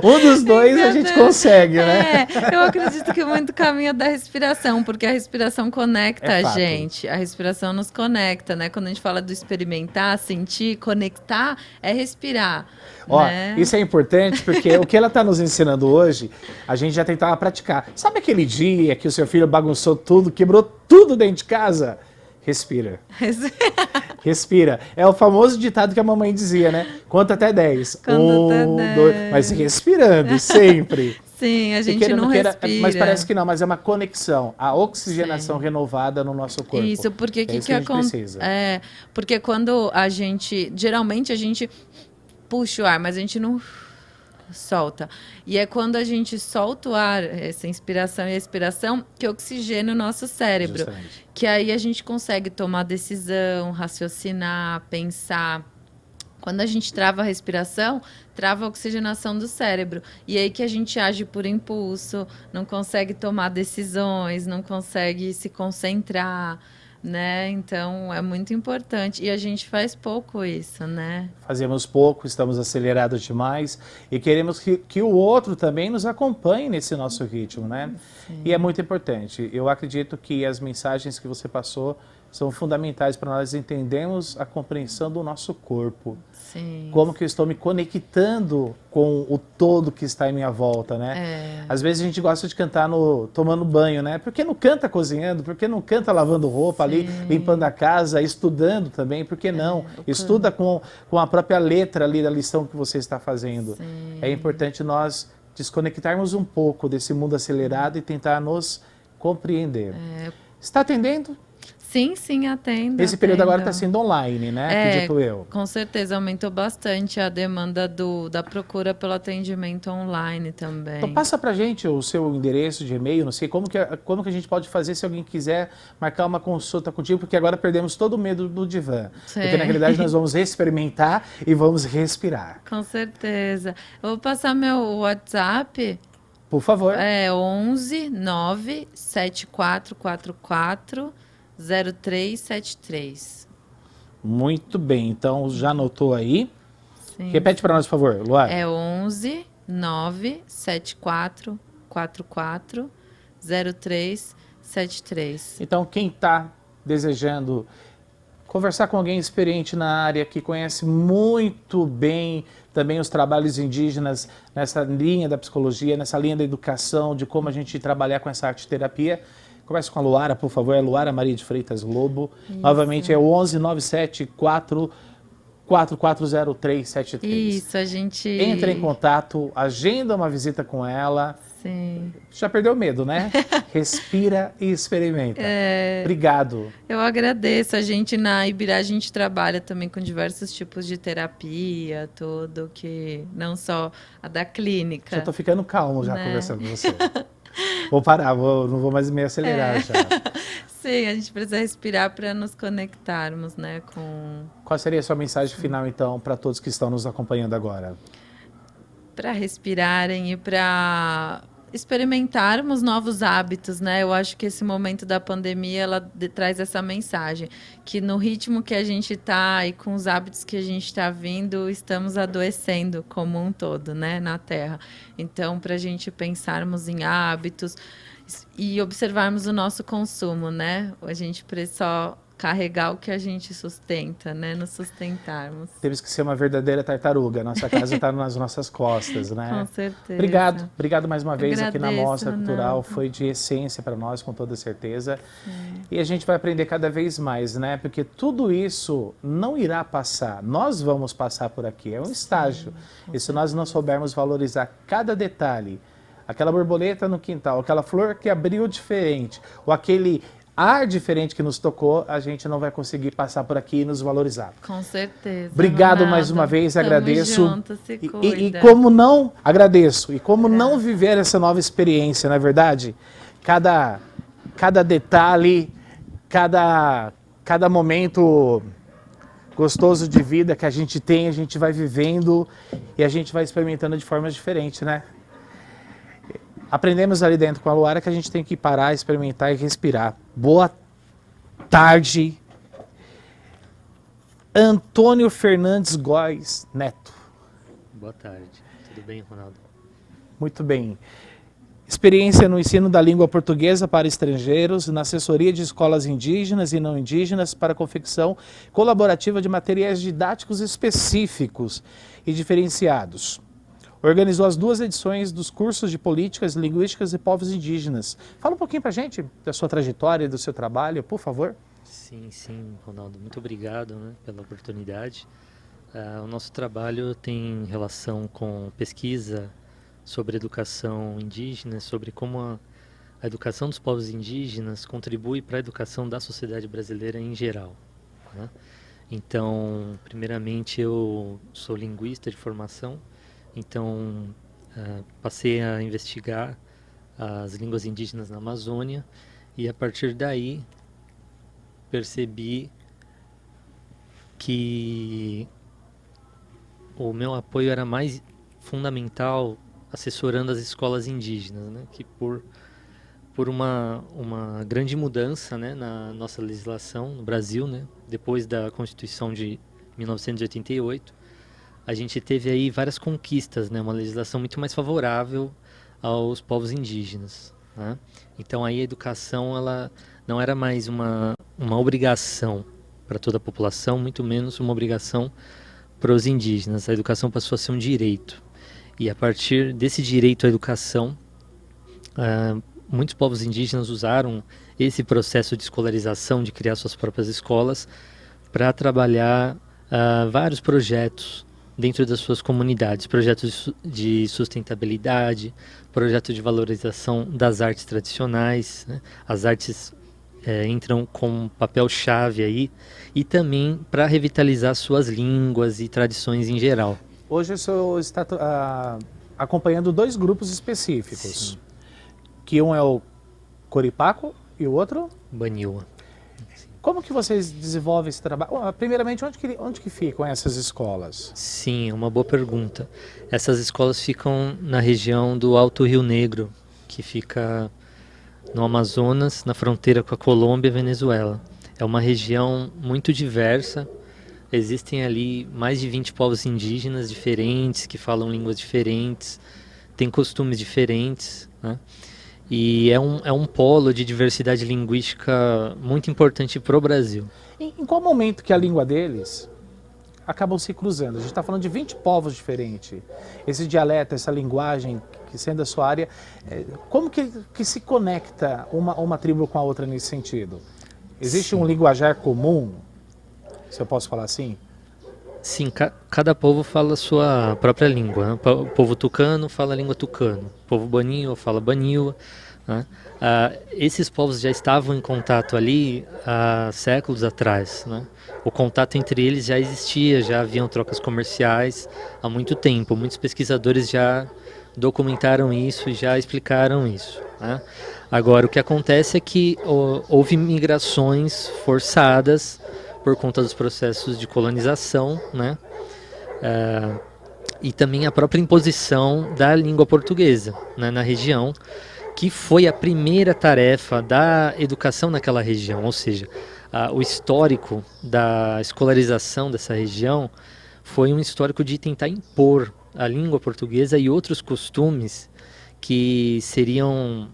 Um dos dois a gente consegue, né?
Eu acredito que muito caminho é da respiração, porque a respiração conecta
É
a
fato.
gente. A respiração nos conecta, né? Quando a gente fala do experimentar, sentir, conectar, é respirar.
Ó,
né?
isso é importante porque o que ela está nos ensinando hoje, a gente já tentava praticar. Sabe aquele dia que o seu filho bagunçou tudo, quebrou tudo dentro de casa? Respira. Respira. É o famoso ditado que a mamãe dizia, né? Conta até 10.
Conta até 10.
2, mas respirando, sempre.
Sim, a
E
gente
querendo
não
queira,
respira.
mas parece que não, mas é uma conexão, a oxigenação renovada no nosso corpo.
Isso, porque
é isso que a gente precisa.
Porque quando a gente, geralmente a gente puxa o ar, mas a gente não solta. E é quando a gente solta o ar, essa inspiração e expiração, que oxigena o nosso cérebro.
Justamente.
Que aí a gente consegue tomar decisão, raciocinar, pensar. Quando a gente trava a respiração, trava a oxigenação do cérebro. E aí que a gente age por impulso, não consegue tomar decisões, não consegue se concentrar, né? Então, é muito importante. E a gente faz pouco isso, né?
Fazemos pouco, estamos acelerados demais e queremos que o outro também nos acompanhe nesse nosso ritmo, né?
Sim.
E é muito importante. Eu acredito que as mensagens que você passou são fundamentais para nós entendermos a compreensão do nosso corpo.
Sim.
Como que eu estou me conectando com o todo que está em minha volta, né? Às vezes a gente gosta de cantar tomando banho, né? Por que não canta cozinhando? Por que não canta lavando roupa ali, limpando a casa, estudando também? Por que não? Estuda com a própria letra ali da lição que você está fazendo.
Sim.
É importante nós desconectarmos um pouco desse mundo acelerado e tentar nos compreender. Está atendendo?
Sim, atendo.
Esse período agora está
atendo.
sendo online, né? Acredito eu.
Com certeza, aumentou bastante a demanda da procura pelo atendimento online também.
Então passa pra gente o seu endereço de e-mail, não sei, como que a gente pode fazer se alguém quiser marcar uma consulta contigo, porque agora perdemos todo o medo do divã.
Sim.
Porque na realidade nós vamos experimentar e vamos respirar.
Com certeza. Eu vou passar meu WhatsApp,
Por favor.
11 9 7444 0373.
Muito bem, então já anotou aí.
Sim.
Repete para nós, por favor, Luar.
11 9 7444 0373.
Então quem está desejando conversar com alguém experiente na área, que conhece muito bem também os trabalhos indígenas nessa linha da psicologia, nessa linha da educação, de como a gente trabalhar com essa arte-terapia, converse com a Luara, por favor, é Luara Maria de Freitas Lobo.
Isso.
Novamente é o 11 974 440373.
Isso, a gente...
Entra em contato, agenda uma visita com ela.
Sim.
Já perdeu o medo, né? Respira e experimenta. Obrigado.
Eu agradeço. A gente na Ibirá, a gente trabalha também com diversos tipos de terapia, tudo, que não só a da clínica.
Já tô ficando calmo já
Né?
conversando com você. Vou parar, não vou mais me acelerar já.
Sim, a gente precisa respirar para nos conectarmos, né, com...
Qual seria a sua mensagem final, então, para todos que estão nos acompanhando agora?
Para respirarem e para experimentarmos novos hábitos, né? Eu acho que esse momento da pandemia, ela traz essa mensagem, que no ritmo que a gente está e com os hábitos que a gente está vindo, estamos adoecendo como um todo, né, na Terra. Então, para a gente pensarmos em hábitos e observarmos o nosso consumo, né? A gente precisa só carregar o que a gente sustenta, né? Nos sustentarmos.
Temos que ser uma verdadeira tartaruga. Nossa casa está nas nossas costas, né?
Com certeza.
Obrigado mais uma vez aqui na
Agradeço,
Mostra Cultural.
Renato.
Foi de essência para nós, com toda certeza. E a gente vai aprender cada vez mais, né? Porque tudo isso não irá passar. Nós vamos passar por aqui. É um estágio. E se nós não soubermos valorizar cada detalhe, aquela borboleta no quintal, aquela flor que abriu diferente, ou aquele ar diferente que nos tocou, a gente não vai conseguir passar por aqui e nos valorizar.
Com certeza.
Obrigado
Ronaldo.
mais uma vez,
Tamo
agradeço.
junto, se
E
cuida.
como não, agradeço. E como não viver essa nova experiência, não é verdade? cada detalhe, cada momento gostoso de vida que a gente tem, a gente vai vivendo e a gente vai experimentando de formas diferentes, né? Aprendemos ali dentro com a Luara que a gente tem que parar, experimentar e respirar. Boa tarde, Antônio Fernandes Góes Neto.
Boa tarde, tudo bem, Ronaldo?
Muito bem. Experiência no ensino da língua portuguesa para estrangeiros, na assessoria de escolas indígenas e não indígenas para confecção colaborativa de materiais didáticos específicos e diferenciados. Organizou as 2 edições dos cursos de Políticas Linguísticas e Povos Indígenas. Fala um pouquinho para a gente da sua trajetória e do seu trabalho, por favor.
Sim, Ronaldo, muito obrigado, né, pela oportunidade. O nosso trabalho tem relação com pesquisa sobre educação indígena, sobre como a educação dos povos indígenas contribui para a educação da sociedade brasileira em geral, né? Então, primeiramente, eu sou linguista de formação, então passei a investigar as línguas indígenas na Amazônia e a partir daí percebi que o meu apoio era mais fundamental assessorando as escolas indígenas, né, que por uma grande mudança, né, na nossa legislação no Brasil, né, depois da Constituição de 1988, a gente teve aí várias conquistas, né, uma legislação muito mais favorável aos povos indígenas, né? Então aí a educação ela não era mais uma obrigação para toda a população, muito menos uma obrigação para os indígenas. A educação passou a ser um direito. E a partir desse direito à educação, muitos povos indígenas usaram esse processo de escolarização, de criar suas próprias escolas, para trabalhar vários projetos dentro das suas comunidades, projetos de sustentabilidade, projetos de valorização das artes tradicionais, né? As artes entram com um papel-chave aí, e também para revitalizar suas línguas e tradições em geral.
Hoje o senhor está acompanhando 2 grupos específicos,
Sim.
Que um é o Coripaco e o outro?
Baniwa.
Como que vocês desenvolvem esse trabalho? Primeiramente, onde que ficam essas escolas?
Sim, é uma boa pergunta. Essas escolas ficam na região do Alto Rio Negro, que fica no Amazonas, na fronteira com a Colômbia e Venezuela. É uma região muito diversa. Existem ali mais de 20 povos indígenas diferentes, que falam línguas diferentes, têm costumes diferentes, né? E é um polo de diversidade linguística muito importante para o Brasil.
Em qual momento que a língua deles acabam se cruzando? A gente está falando de 20 povos diferentes. Esse dialeto, essa linguagem, que sendo a sua área, como que se conecta uma tribo com a outra nesse sentido? Existe
Sim.
um linguajar comum, se eu posso falar assim?
Sim, cada povo fala a sua própria língua, né? O povo tucano fala a língua tucano, o povo baniwa fala baniwa, né? Esses povos já estavam em contato ali há séculos atrás, né? O contato entre eles já existia, já haviam trocas comerciais há muito tempo. Muitos pesquisadores já documentaram isso e já explicaram isso, né? Agora, o que acontece é que houve migrações forçadas por conta dos processos de colonização, né? E também a própria imposição da língua portuguesa, né, na região, que foi a primeira tarefa da educação naquela região, ou seja, o histórico da escolarização dessa região foi um histórico de tentar impor a língua portuguesa e outros costumes que seriam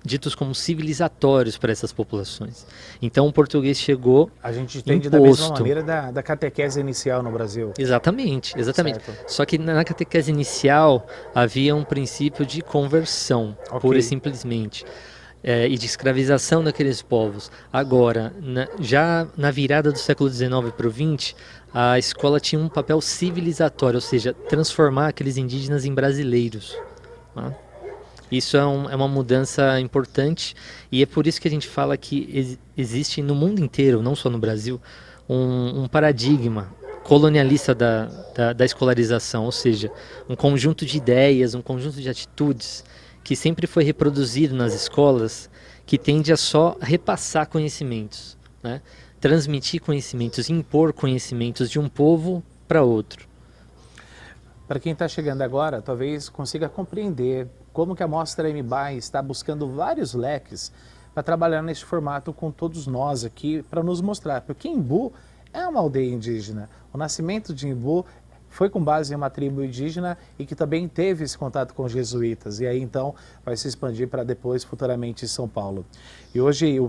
ditos como civilizatórios para essas populações. Então o português chegou
A gente entende
imposto.
da mesma maneira da catequese inicial no Brasil.
Exatamente.
Certo.
Só que na catequese inicial havia um princípio de conversão,
Ok.
pura e simplesmente, e de escravização daqueles povos. Agora, já na virada do século XIX para o XX, a escola tinha um papel civilizatório, ou seja, transformar aqueles indígenas em brasileiros, né? Isso é uma mudança importante e é por isso que a gente fala que existe no mundo inteiro, não só no Brasil, um paradigma colonialista da escolarização, ou seja, um conjunto de ideias, um conjunto de atitudes que sempre foi reproduzido nas escolas, que tende a só repassar conhecimentos, né? Transmitir conhecimentos, impor conhecimentos de um povo para outro.
Para quem está chegando agora, talvez consiga compreender como que a Mostra MBAE está buscando vários leques para trabalhar neste formato com todos nós aqui, para nos mostrar. Porque Embu é uma aldeia indígena. O nascimento de Embu foi com base em uma tribo indígena e que também teve esse contato com os jesuítas. E aí então vai se expandir para depois, futuramente, em São Paulo. E hoje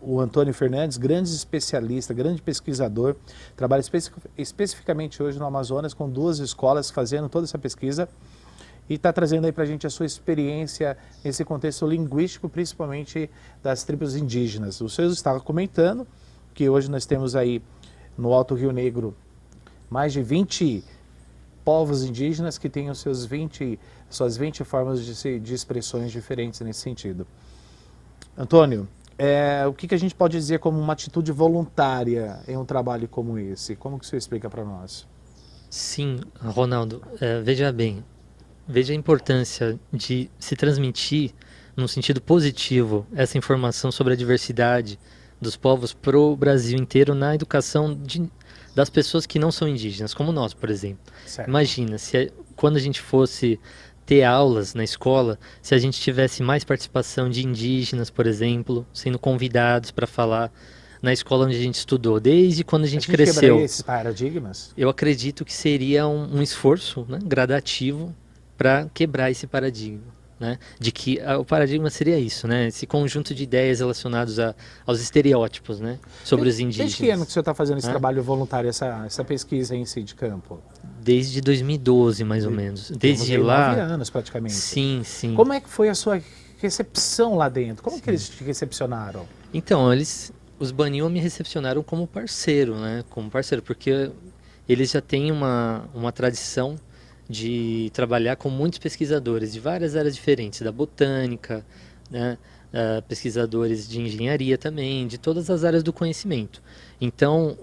o Antônio Fernandes, grande especialista, grande pesquisador, trabalha especificamente hoje no Amazonas com 2 escolas fazendo toda essa pesquisa e está trazendo aí para a gente a sua experiência nesse contexto linguístico, principalmente das tribos indígenas. O senhor estava comentando que hoje nós temos aí no Alto Rio Negro mais de 20 povos indígenas que têm suas 20 formas de expressões diferentes nesse sentido. Antônio, o que a gente pode dizer como uma atitude voluntária em um trabalho como esse? Como que o senhor explica para nós?
Sim, Ronaldo, veja bem, veja a importância de se transmitir, num sentido positivo, essa informação sobre a diversidade dos povos para o Brasil inteiro na educação das pessoas que não são indígenas, como nós, por exemplo.
Certo.
Imagina, quando a gente fosse ter aulas na escola, se a gente tivesse mais participação de indígenas, por exemplo, sendo convidados para falar na escola onde a gente estudou, desde quando a gente cresceu.
Quebraria esses paradigmas?
Eu acredito que seria um esforço, né, gradativo para quebrar esse paradigma, né, de que o paradigma seria isso, né, esse conjunto de ideias relacionados aos estereótipos, né, sobre os indígenas.
Desde que ano que o senhor está fazendo esse trabalho voluntário, essa pesquisa em si de campo?
Desde 2012, mais ou menos. Desde lá...
9 anos, praticamente.
Sim, sim.
Como é que foi a sua recepção lá dentro? Como que eles te recepcionaram?
Então, os Banil me recepcionaram como parceiro, né? Como parceiro, porque eles já têm uma tradição de trabalhar com muitos pesquisadores de várias áreas diferentes, da botânica, né? Pesquisadores de engenharia também, de todas as áreas do conhecimento. Então,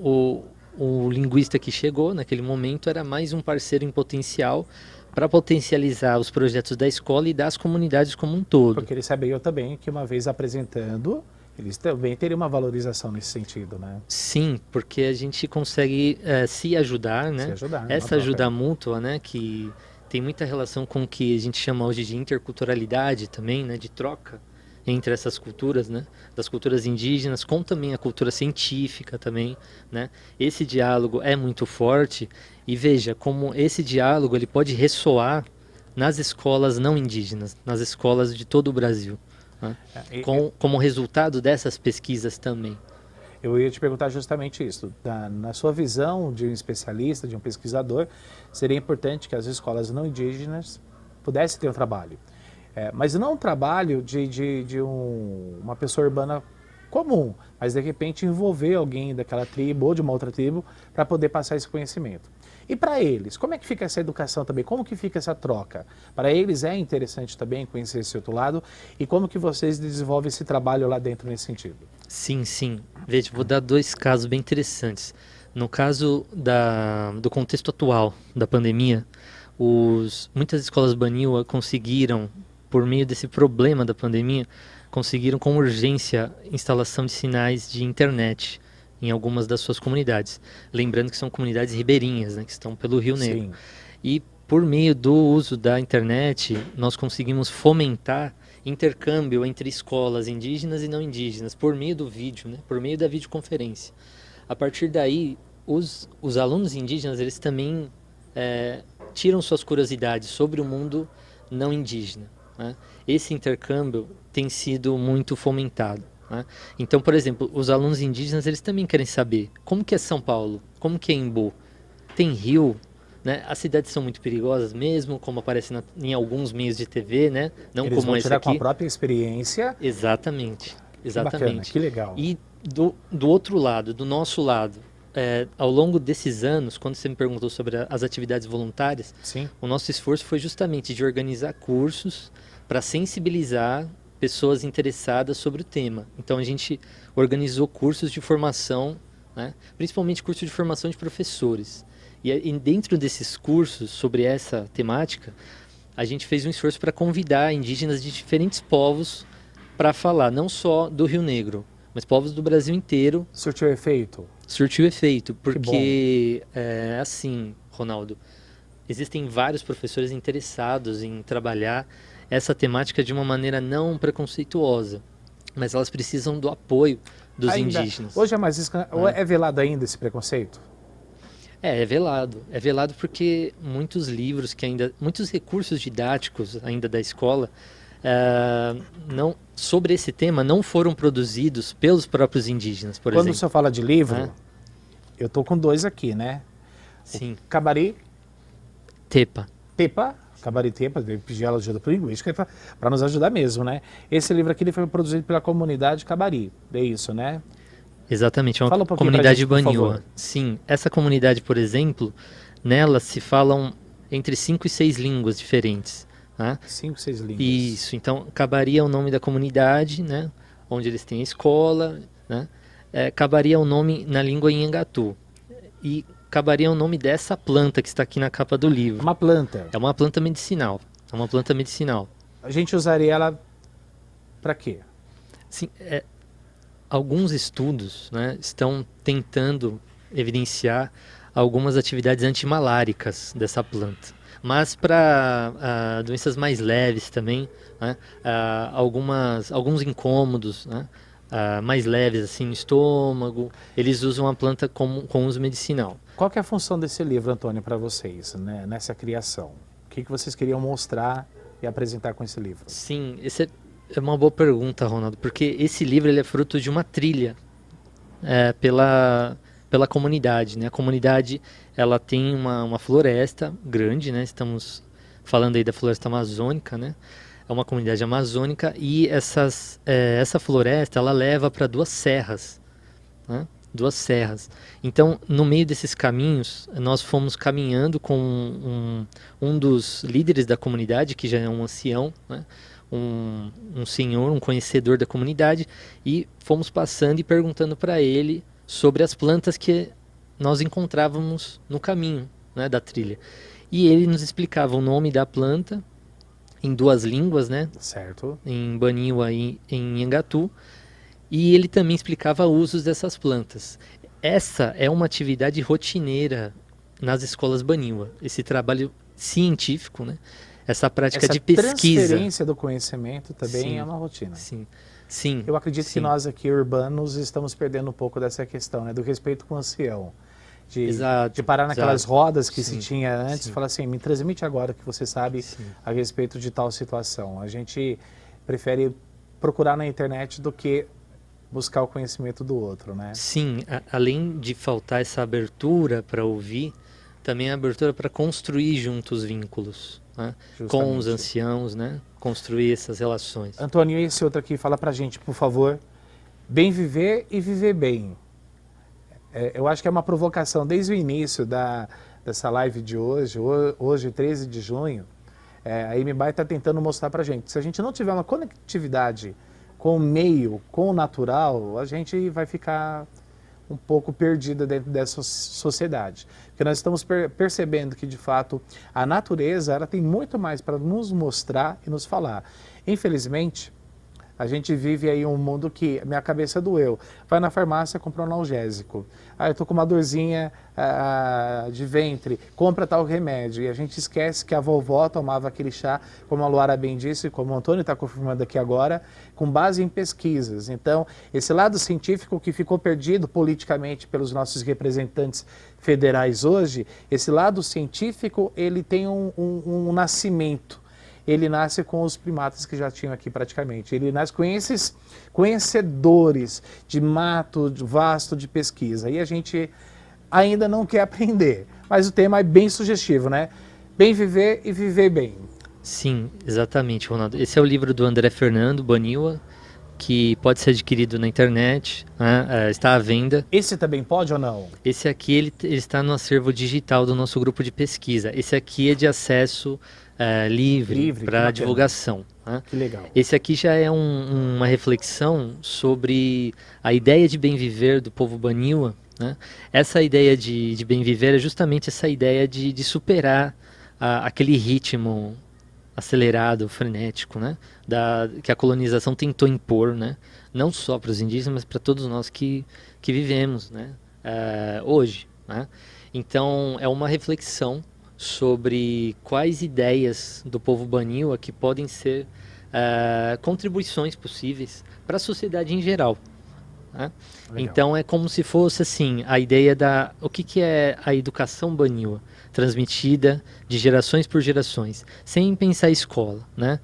o linguista que chegou naquele momento era mais um parceiro em potencial para potencializar os projetos da escola e das comunidades como um todo.
Porque eles sabiam também que uma vez apresentando, eles também teriam uma valorização nesse sentido, né?
Sim, porque a gente consegue se ajudar, né?
Se ajudar.
Essa ajuda mútua, né? Que tem muita relação com o que a gente chama hoje de interculturalidade também, né? De troca entre essas culturas, né? Das culturas indígenas, com também a cultura científica também, né? Esse diálogo é muito forte e veja como esse diálogo ele pode ressoar nas escolas não indígenas, nas escolas de todo o Brasil, né? Como resultado dessas pesquisas também.
Eu ia te perguntar justamente isso. Na sua visão de um especialista, de um pesquisador, seria importante que as escolas não indígenas pudessem ter um trabalho. Mas não um trabalho de uma pessoa urbana comum, mas de repente envolver alguém daquela tribo ou de uma outra tribo para poder passar esse conhecimento. E para eles, como é que fica essa educação também? Como que fica essa troca? Para eles é interessante também conhecer esse outro lado e como que vocês desenvolvem esse trabalho lá dentro nesse sentido?
Sim, sim. Veja, vou dar 2 casos bem interessantes. No caso do contexto atual da pandemia, muitas escolas Banil conseguiram, por meio desse problema da pandemia, conseguiram com urgência instalação de sinais de internet em algumas das suas comunidades. Lembrando que são comunidades ribeirinhas, né, que estão pelo Rio Negro.
Sim.
E por meio do uso da internet, nós conseguimos fomentar intercâmbio entre escolas indígenas e não indígenas, por meio do vídeo, né, por meio da videoconferência. A partir daí, os alunos indígenas, eles também tiram suas curiosidades sobre o mundo não indígena, né? Esse intercâmbio tem sido muito fomentado, né? Então, por exemplo, os alunos indígenas, eles também querem saber como que é São Paulo, como que é Embu, tem rio, né? As cidades são muito perigosas mesmo, como aparece em alguns meios de TV, né? Não
eles
como
vão
esse
tirar
aqui.
Com a própria experiência.
Exatamente, exatamente.
Que bacana, que legal.
E do outro lado, do nosso lado, ao longo desses anos, quando você me perguntou sobre as atividades voluntárias,
Sim.
o nosso esforço foi justamente de organizar cursos para sensibilizar pessoas interessadas sobre o tema. Então a gente organizou cursos de formação, né, principalmente curso de formação de professores. E dentro desses cursos sobre essa temática, a gente fez um esforço para convidar indígenas de diferentes povos para falar, não só do Rio Negro, mas povos do Brasil inteiro.
Surtiu efeito?
Surtiu efeito, porque, assim, Ronaldo, existem vários professores interessados em trabalhar essa temática de uma maneira não preconceituosa, mas elas precisam do apoio dos indígenas.
Hoje é mais é velado ainda esse preconceito?
É velado. É velado porque muitos livros muitos recursos didáticos ainda da escola sobre esse tema não foram produzidos pelos próprios indígenas, por exemplo.
Quando o senhor fala de livro, eu tô com 2 aqui, né?
Sim.
Cabari
Tepa.
Tepa, Cabari Tepa, pedir ela ajuda para linguística para nos ajudar mesmo, né? Esse livro aqui ele foi produzido pela comunidade Cabari, é isso, né?
Exatamente, é uma
Fala um pouquinho
comunidade
pra gente, por
Baniwa.
favor.
Sim, essa comunidade, por exemplo, nela se falam entre 5 e 6 línguas diferentes. Né?
5, 6 línguas.
Isso, então Cabari é o nome da comunidade, né? Onde eles têm a escola, né? Cabari é o nome na língua Nhangatu. E Cabari é o nome dessa planta que está aqui na capa do livro.
Uma planta.
É uma planta medicinal. É uma planta medicinal.
A gente usaria ela para quê?
Sim, alguns estudos, né, estão tentando evidenciar algumas atividades antimaláricas dessa planta. Mas para doenças mais leves também, né, alguns incômodos, né, mais leves assim no estômago, eles usam a planta com uso medicinal.
Qual que é a função desse livro, Antônio, para vocês, né, nessa criação? O que vocês queriam mostrar e apresentar com esse livro?
Sim, esse é uma boa pergunta, Ronaldo, porque esse livro ele é fruto de uma trilha pela comunidade, né? A comunidade ela tem uma floresta grande, né? Estamos falando aí da floresta amazônica, né? É uma comunidade amazônica e essa floresta ela leva para 2 serras, né? 2 serras. Então, no meio desses caminhos, nós fomos caminhando com um dos líderes da comunidade, que já é um ancião, né? Um senhor, um conhecedor da comunidade, e fomos passando e perguntando para ele sobre as plantas que nós encontrávamos no caminho, né, da trilha. E ele nos explicava o nome da planta em 2 línguas, né?
Certo.
Em Baniwa e em Nhangatu. E ele também explicava usos dessas plantas. Essa é uma atividade rotineira nas escolas Baniwa. Esse trabalho científico, né? Essa prática de pesquisa.
Essa transferência do conhecimento também
Sim,
é uma rotina.
Sim, sim.
Eu acredito que nós aqui, urbanos, estamos perdendo um pouco dessa questão, né? Do respeito com o ancião. De parar naquelas rodas que se tinha antes e falar assim, me transmite agora o que você sabe a respeito de tal situação. A gente prefere procurar na internet do que buscar o conhecimento do outro, né?
Sim, além de faltar essa abertura para ouvir, também a abertura para construir juntos vínculos, né? Com os anciãos, né? Construir essas relações.
Antônio, e esse outro aqui, fala pra gente, por favor. Bem viver e viver bem. Eu acho que é uma provocação desde o início dessa live de hoje 13 de junho, a MBAE está tentando mostrar pra gente. Se a gente não tiver uma conectividade com o meio, com o natural, a gente vai ficar um pouco perdida dentro dessa sociedade. Porque nós estamos percebendo que, de fato, a natureza ela tem muito mais para nos mostrar e nos falar. Infelizmente, a gente vive aí um mundo que minha cabeça doeu. Vai na farmácia, compra um analgésico. Eu tô com uma dorzinha de ventre, compra tal remédio. E a gente esquece que a vovó tomava aquele chá, como a Luara bem disse, como o Antônio está confirmando aqui agora, com base em pesquisas. Então, esse lado científico que ficou perdido politicamente pelos nossos representantes federais hoje, esse lado científico, ele tem um nascimento. Ele nasce com os primatas que já tinham aqui praticamente. Ele nasce com esses conhecedores de mato vasto de pesquisa. E a gente ainda não quer aprender. Mas o tema é bem sugestivo, né? Bem viver e viver bem.
Sim, exatamente, Ronaldo. Esse é o livro do André Fernando Baniwa, que pode ser adquirido na internet, né? Está à venda.
Esse também pode ou não?
Esse aqui ele está no acervo digital do nosso grupo de pesquisa. Esse aqui é de acesso livre para divulgação. Né?
Que legal.
Esse aqui já é uma reflexão sobre a ideia de bem viver do povo Baniwa. Né? Essa ideia de bem viver é justamente essa ideia de superar aquele ritmo acelerado, frenético, né? Que a colonização tentou impor, né? Não só para os indígenas, mas para todos nós que vivemos, né? Hoje, né? Então, é uma reflexão sobre quais ideias do povo Baniwa que podem ser contribuições possíveis para a sociedade em geral. Né? Então é como se fosse assim, a ideia o que é a educação Baniwa, transmitida de gerações por gerações, sem pensar em escola. Né?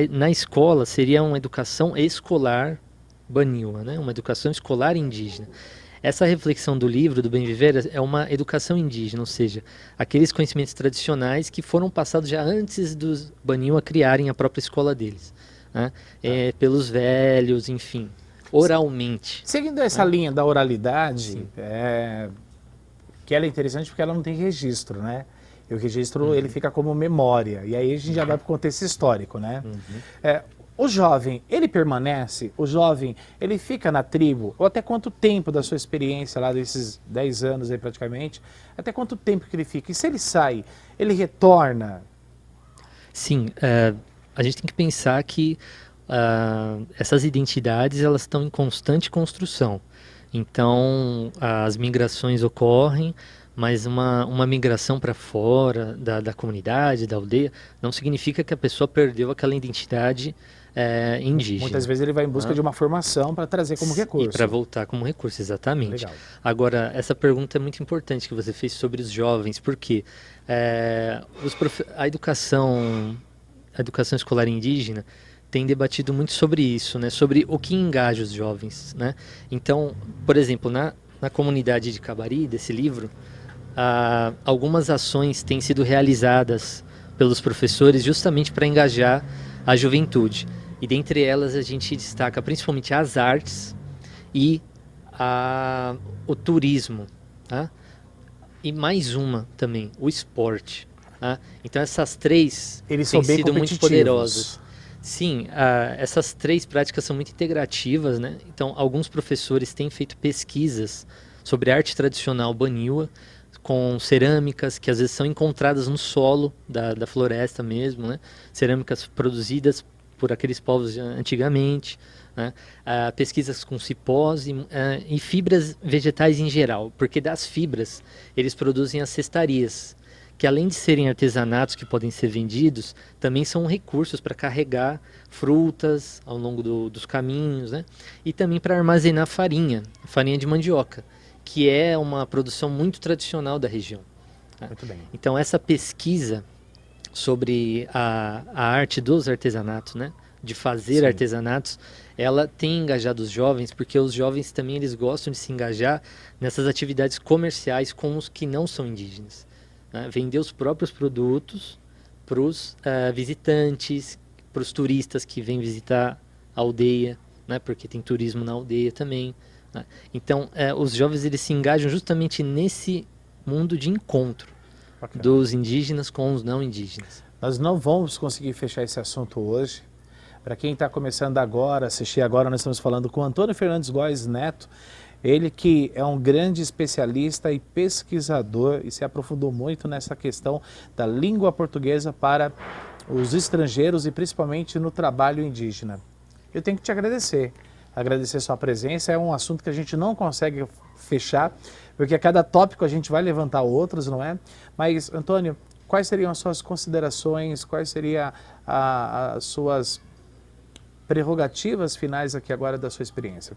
Na escola seria uma educação escolar Baniwa, né? Uma educação escolar indígena. Essa reflexão do livro, do Bem Viver, é uma educação indígena, ou seja, aqueles conhecimentos tradicionais que foram passados já antes dos Baniwa criarem a própria escola deles. Né? Pelos velhos, enfim, oralmente.
Seguindo essa linha da oralidade, que ela é interessante porque ela não tem registro, né? E o registro ele fica como memória, e aí a gente já vai para o contexto histórico, né? O jovem, ele permanece? O jovem, ele fica na tribo? Ou até quanto tempo da sua experiência lá, desses 10 anos aí praticamente, até quanto tempo que ele fica? E se ele sai, ele retorna?
Sim, a gente tem que pensar que essas identidades elas estão em constante construção. Então, as migrações ocorrem, mas uma migração para fora da comunidade, da aldeia, não significa que a pessoa perdeu aquela identidade indígena.
Muitas vezes ele vai em busca de uma formação para trazer como recurso.
E para voltar como recurso, exatamente.
Legal.
Agora, essa pergunta é muito importante que você fez sobre os jovens, porque a educação escolar indígena tem debatido muito sobre isso, né? Sobre o que engaja os jovens, né? Então, por exemplo, na comunidade de Cabari, desse livro, algumas ações têm sido realizadas pelos professores justamente para engajar a juventude. E dentre elas a gente destaca principalmente as artes e o turismo. Tá? E mais uma também, o esporte. Tá? Então essas três
Eles
têm
são bem
sido muito
competitivos.
poderosas. Sim, essas três práticas são muito integrativas, né? Então alguns professores têm feito pesquisas sobre arte tradicional Baniwa, com cerâmicas que às vezes são encontradas no solo da floresta mesmo, né? Cerâmicas produzidas por aqueles povos antigamente, né? Pesquisas com cipós e fibras vegetais em geral, porque das fibras eles produzem as cestarias, que além de serem artesanatos que podem ser vendidos, também são recursos para carregar frutas ao longo dos caminhos, né? E também para armazenar farinha de mandioca, que é uma produção muito tradicional da região.
Muito bem.
Então essa pesquisa sobre a arte dos artesanatos, né? De fazer
Sim.
artesanatos, ela tem engajado os jovens, porque os jovens também eles gostam de se engajar nessas atividades comerciais com os que não são indígenas. Né? Vender os próprios produtos para os visitantes, para os turistas que vêm visitar a aldeia, né? Porque tem turismo na aldeia também. Né? Então, os jovens eles se engajam justamente nesse mundo de encontro
Bacana.
dos indígenas com os não indígenas.
Nós não vamos conseguir fechar esse assunto hoje. Para quem está começando agora, assistir agora, nós estamos falando com Antônio Fernandes Góes Neto, ele que é um grande especialista e pesquisador e se aprofundou muito nessa questão da língua portuguesa para os estrangeiros e principalmente no trabalho indígena. Eu tenho que te agradecer sua presença, é um assunto que a gente não consegue fechar, porque a cada tópico a gente vai levantar outros, não é? Mas, Antônio, quais seriam as suas considerações, quais seriam as suas prerrogativas finais aqui agora da sua experiência?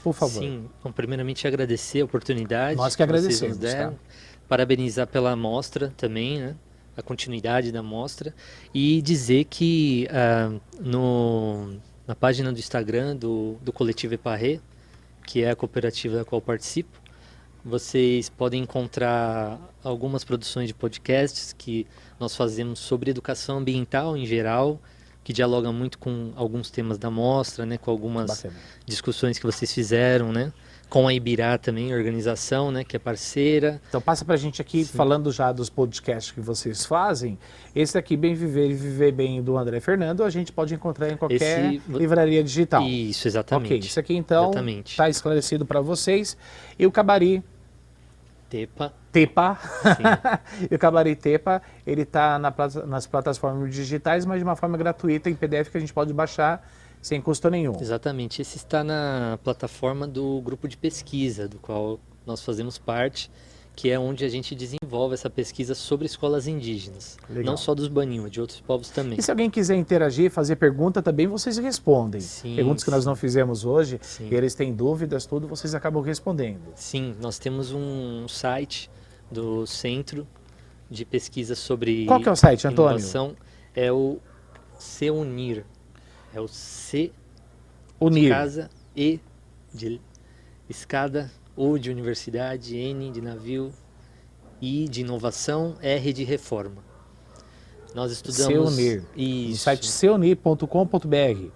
Por favor.
Sim, bom, primeiramente agradecer a oportunidade.
Nós que agradecemos,
vocês nos deram.
tá?
Parabenizar pela mostra também, né? A continuidade da mostra. E dizer que na página do Instagram do Coletivo Eparré, que é a cooperativa da qual participo, vocês podem encontrar algumas produções de podcasts que nós fazemos sobre educação ambiental em geral, que dialoga muito com alguns temas da mostra, né, com algumas
Bacana.
discussões que vocês fizeram, né, com a Ibirá também, organização, né, que é parceira.
Então passa pra gente aqui, falando já dos podcasts que vocês fazem, esse aqui, Bem Viver e Viver Bem, do André Fernando, a gente pode encontrar em qualquer livraria digital.
Isso, exatamente.
Ok, isso aqui então está esclarecido para vocês. E o Cabari,
Tepa.
Tepa.
Sim.
E o Cabaré Tepa, ele está nas plataformas digitais, mas de uma forma gratuita em PDF que a gente pode baixar sem custo nenhum.
Exatamente. Esse está na plataforma do grupo de pesquisa, do qual nós fazemos parte, que é onde a gente desenvolve essa pesquisa sobre escolas indígenas.
Legal.
Não só dos Banima, de outros povos também.
E se alguém quiser interagir, fazer pergunta também, vocês respondem.
Sim,
Perguntas que nós não fizemos hoje,
sim.
e eles têm dúvidas, tudo, vocês acabam respondendo.
Sim, nós temos um site do Centro de Pesquisa sobre
Qual que é o site, Antônio?
inovação. É o CEUNIR. É o C de
Unir.
casa, E de escada, U de universidade, N de navio, I de inovação, R de reforma. Nós estudamos...
Seunir. No
Isso.
site seunir.com.br.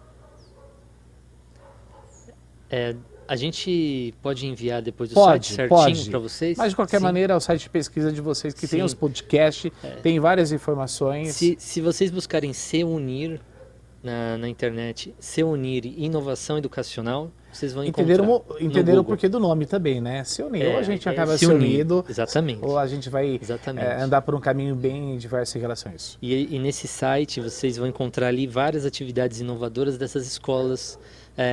A gente pode enviar depois o
Pode,
site certinho
pode.
para vocês?
Mas de qualquer
Sim.
maneira, é o site de pesquisa de vocês que tem
Sim.
os podcasts, tem várias informações.
Se vocês buscarem CEUNIR na internet, CEUNIR Inovação Educacional, vocês vão encontrar.
Entenderam o
Google.
porquê do nome também, né? Se unir. Ou a gente acaba se
se unir.
unido,
Exatamente.
ou a gente vai
Exatamente.
andar por um caminho bem diverso em relação a isso.
E nesse site vocês vão encontrar ali várias atividades inovadoras dessas escolas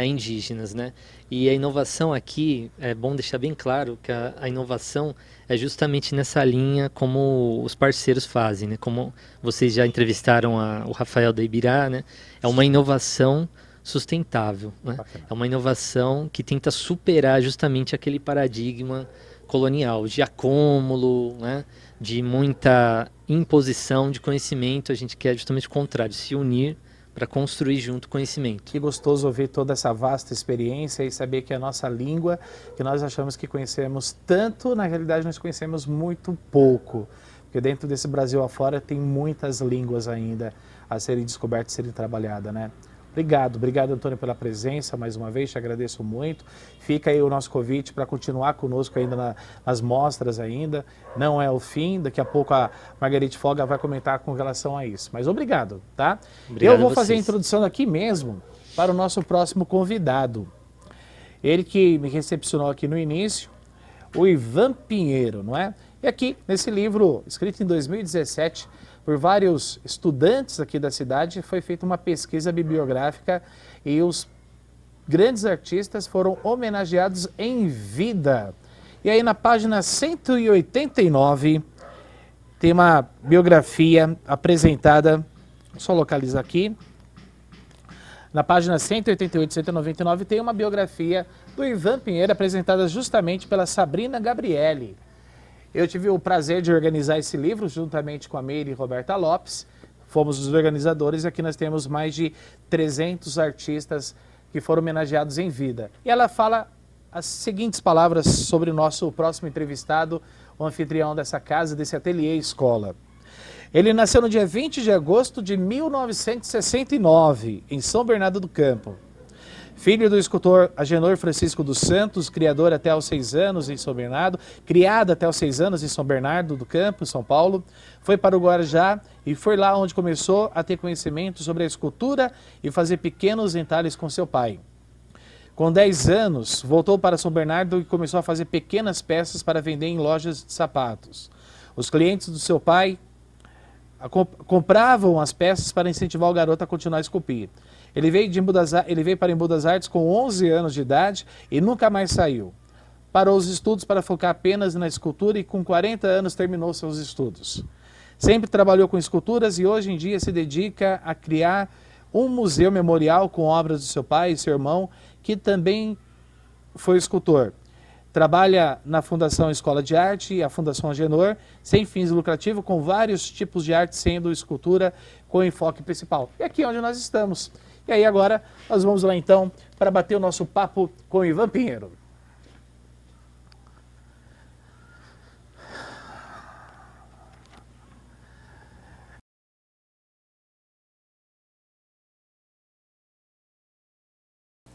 indígenas, né? E a inovação aqui, é bom deixar bem claro que a inovação é justamente nessa linha como os parceiros fazem, né? Como vocês já entrevistaram o Rafael da Ibirá, né? É uma inovação sustentável, né?
Bacana.
É uma inovação que tenta superar justamente aquele paradigma colonial de acúmulo, né? De muita imposição de conhecimento. A gente quer justamente o contrário, se unir para construir junto conhecimento.
Que gostoso ouvir toda essa vasta experiência e saber que a nossa língua, que nós achamos que conhecemos tanto, na realidade nós conhecemos muito pouco. Porque dentro desse Brasil afora tem muitas línguas ainda a serem descobertas, a serem trabalhadas, né? Obrigado, Antônio, pela presença mais uma vez, te agradeço muito. Fica aí o nosso convite para continuar conosco ainda nas mostras ainda. Não é o fim, daqui a pouco a Margarite Folga vai comentar com relação a isso. Mas obrigado, tá?
Obrigado
Eu vou
a
fazer a
vocês.
introdução aqui mesmo para o nosso próximo convidado. Ele que me recepcionou aqui no início, o Ivan Pinheiro, não é? E aqui, nesse livro, escrito em 2017, por vários estudantes aqui da cidade, foi feita uma pesquisa bibliográfica e os grandes artistas foram homenageados em vida. E aí na página 189 tem uma biografia apresentada, só localizar aqui, na página 188 e 199 tem uma biografia do Ivan Pinheiro apresentada justamente pela Sabrina Gabriele. Eu tive o prazer de organizar esse livro juntamente com a Meire e Roberta Lopes. Fomos os organizadores e aqui nós temos mais de 300 artistas que foram homenageados em vida. E ela fala as seguintes palavras sobre o nosso próximo entrevistado, o anfitrião dessa casa, desse ateliê escola. Ele nasceu no dia 20 de agosto de 1969, em São Bernardo do Campo. Filho do escultor Agenor Francisco dos Santos, criador até aos 6 anos em São Bernardo, criado até aos 6 anos em São Bernardo do Campo, São Paulo, foi para o Guarujá e foi lá onde começou a ter conhecimento sobre a escultura e fazer pequenos entalhes com seu pai. Com 10 anos, voltou para São Bernardo e começou a fazer pequenas peças para vender em lojas de sapatos. Os clientes do seu pai compravam as peças para incentivar o garoto a continuar a esculpir. Ele veio para Embu das Artes com 11 anos de idade e nunca mais saiu. Parou os estudos para focar apenas na escultura e com 40 anos terminou seus estudos. Sempre trabalhou com esculturas e hoje em dia se dedica a criar um museu memorial com obras do seu pai e seu irmão, que também foi escultor. Trabalha na Fundação Escola de Arte e a Fundação Agenor, sem fins lucrativos, com vários tipos de arte, sendo escultura com enfoque principal. E aqui é onde nós estamos. E aí agora nós vamos lá então para bater o nosso papo com o Ivan Pinheiro.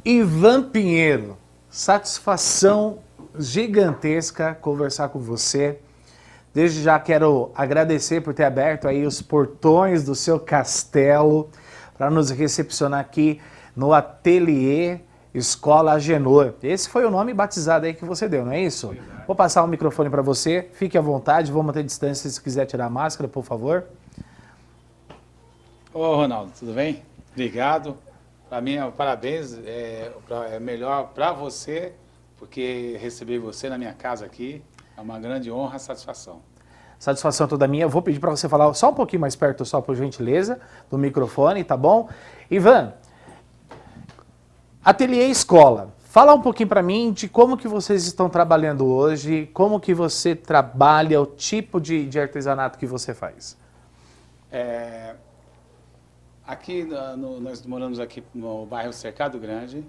Ivan Pinheiro, satisfação gigantesca conversar com você. Desde já quero agradecer por ter aberto aí os portões do seu castelo para nos recepcionar aqui no ateliê Escola Agenor. Esse foi o nome batizado aí que você deu, não é isso? Vou passar o microfone para você, fique à vontade, vou manter distância se quiser tirar a máscara, por favor.
Ô, Ronaldo, tudo bem? Obrigado. Para mim, parabéns. É melhor para você, porque receber você na minha casa aqui é uma grande honra e satisfação.
Satisfação toda minha. Eu vou pedir para você falar só um pouquinho mais perto, só por gentileza, do microfone, tá bom? Ivan, Ateliê Escola. Fala um pouquinho para mim de como que vocês estão trabalhando hoje, como que você trabalha, o tipo de artesanato que você faz.
Aqui, nós moramos aqui no bairro Cercado Grande.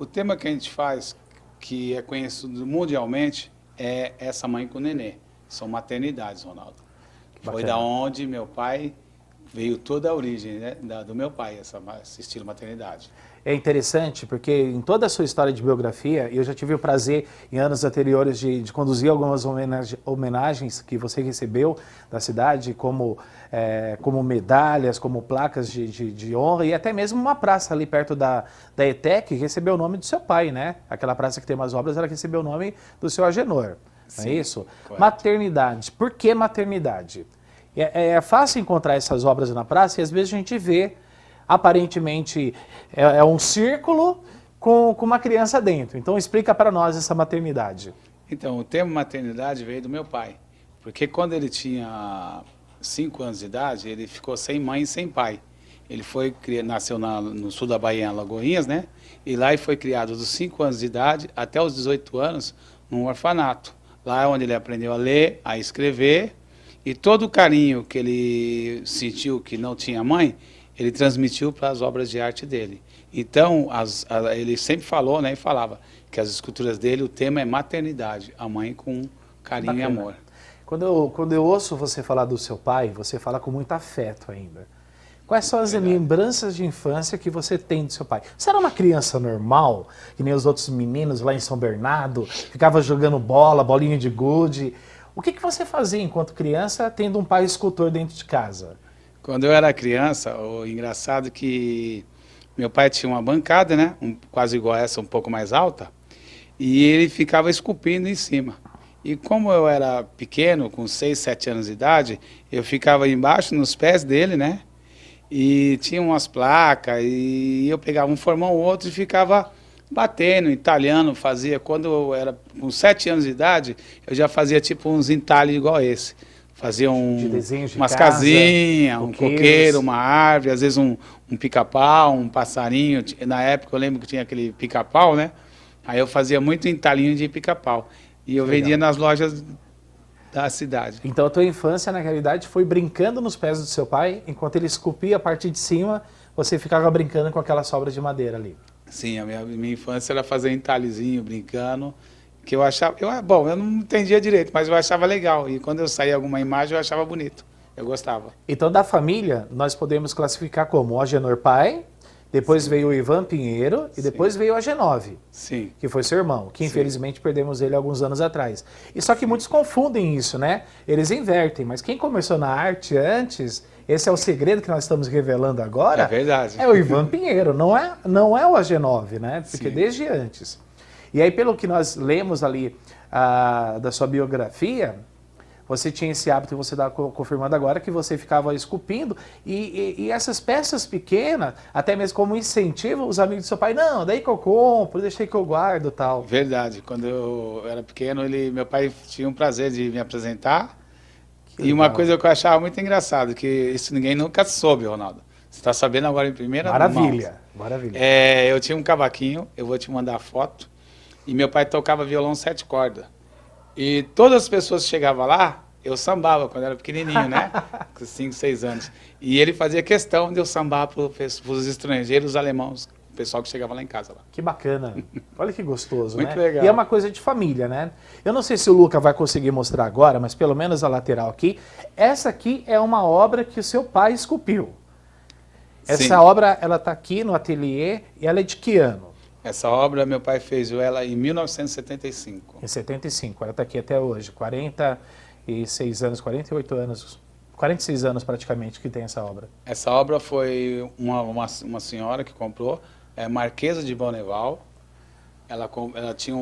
O tema que a gente faz, que é conhecido mundialmente, é essa mãe com nenê. São maternidades, Ronaldo. Foi da onde meu pai veio toda a origem, né, do meu pai, esse estilo maternidade.
É interessante porque em toda a sua história de biografia, eu já tive o prazer em anos anteriores de conduzir algumas homenagens que você recebeu da cidade, como medalhas, como placas de honra e até mesmo uma praça ali perto da ETEC que recebeu o nome do seu pai, né? Aquela praça que tem umas obras, ela recebeu o nome do seu Agenor, não é isso? Correto. Maternidade. Por que maternidade? É fácil encontrar essas obras na praça e às vezes a gente vê, aparentemente, é um círculo com uma criança dentro. Então explica para nós essa maternidade.
Então, o termo maternidade veio do meu pai, porque quando ele tinha 5 anos de idade, ele ficou sem mãe e sem pai. Ele nasceu no sul da Bahia, em Alagoinhas, né? E lá ele foi criado dos 5 anos de idade até os 18 anos num orfanato. Lá é onde ele aprendeu a ler, a escrever, e todo o carinho que ele sentiu que não tinha mãe, ele transmitiu para as obras de arte dele. Então, ele sempre falou, né, e falava que as esculturas dele, o tema é maternidade, a mãe com carinho Bacana. E amor.
Quando eu ouço você falar do seu pai, você fala com muito afeto ainda. Quais são as lembranças de infância que você tem do seu pai? Você era uma criança normal, que nem os outros meninos lá em São Bernardo, ficava jogando bola, bolinha de gude. O que você fazia enquanto criança, tendo um pai escultor dentro de casa?
Quando eu era criança, o engraçado é que meu pai tinha uma bancada, né, quase igual a essa, um pouco mais alta, e ele ficava esculpindo em cima. E como eu era pequeno, com 6, 7 anos de idade, eu ficava embaixo, nos pés dele, né, e tinha umas placas, e eu pegava um formão ou outro e ficava batendo, entalhando, fazia. Quando eu era com 7 anos de idade, eu já fazia tipo uns entalhes igual esse. Fazia umas casinhas, um coqueiro, uma árvore, às vezes um pica-pau, um passarinho. Na época eu lembro que tinha aquele pica-pau, né? Aí eu fazia muito entalhinho de pica-pau. E eu vendia nas lojas da cidade.
Então a tua infância, na realidade, foi brincando nos pés do seu pai, enquanto ele esculpia a parte de cima, você ficava brincando com aquelas sobras de madeira ali.
Sim, a minha infância era fazer entalhezinho, brincando, que eu achava... Bom, eu não entendia direito, mas eu achava legal. E quando eu saía alguma imagem, eu achava bonito. Eu gostava.
Então, da família, nós podemos classificar como o Agenor pai, depois Sim. veio o Ivan Pinheiro e depois Sim. veio o Agenove,
Sim.
que foi seu irmão, que
Sim.
infelizmente perdemos ele alguns anos atrás. E só que Sim. muitos confundem isso, né? Eles invertem, mas quem começou na arte antes... Esse é o segredo que nós estamos revelando agora.
É verdade.
É o Ivan Pinheiro, não é o Agenove, né? Porque Sim. desde antes. E aí, pelo que nós lemos ali da sua biografia, você tinha esse hábito que você está confirmando agora, que você ficava esculpindo. E essas peças pequenas, até mesmo como incentivo, os amigos do seu pai, não, daí que eu compro, deixei que eu guardo e tal.
Verdade. Quando eu era pequeno, meu pai tinha um prazer de me apresentar. E uma coisa que eu achava muito engraçado, que isso ninguém nunca soube, Ronaldo. Você está sabendo agora em primeira mão.
Maravilha, maravilha.
Eu tinha um cavaquinho, eu vou te mandar a foto, e meu pai tocava violão 7 cordas. E todas as pessoas que chegavam lá, eu sambava quando era pequenininho, né? Com 5, 6 anos. E ele fazia questão de eu sambar para os estrangeiros, os alemãos, o pessoal que chegava lá em casa. Lá.
Que bacana. Olha que gostoso,
muito
né?
legal.
E é uma coisa de família, né? Eu não sei se o Luca vai conseguir mostrar agora, mas pelo menos a lateral aqui. Essa aqui é uma obra que o seu pai esculpiu. Essa
Sim.
obra, ela está aqui no ateliê e ela é de que ano?
Essa obra, meu pai fez ela em 1975.
Em 75, ela está aqui até hoje, 46 anos, 48 anos, 46 anos praticamente que tem essa obra.
Essa obra foi uma senhora que comprou é Marquesa de Bonneval. Ela tinha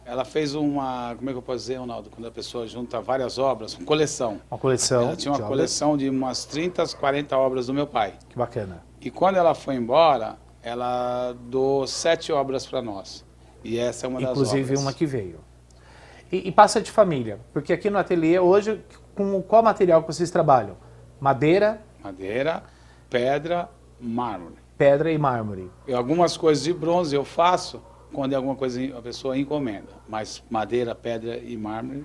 ela fez uma, como é que eu posso dizer, Ronaldo, quando a pessoa junta várias obras, uma coleção.
Uma coleção.
Ela tinha uma
de
coleção de umas 30, 40 obras do meu pai.
obras. Que bacana.
E quando ela foi embora, ela doou 7 obras para nós. E essa é uma das obras.
Inclusive uma que veio. E passa de família, porque aqui no ateliê hoje, com qual material que vocês trabalham? Madeira,
Madeira, pedra, mármore.
pedra e mármore.
E algumas coisas de bronze eu faço quando é alguma coisa a pessoa encomenda. Mas madeira, pedra e mármore.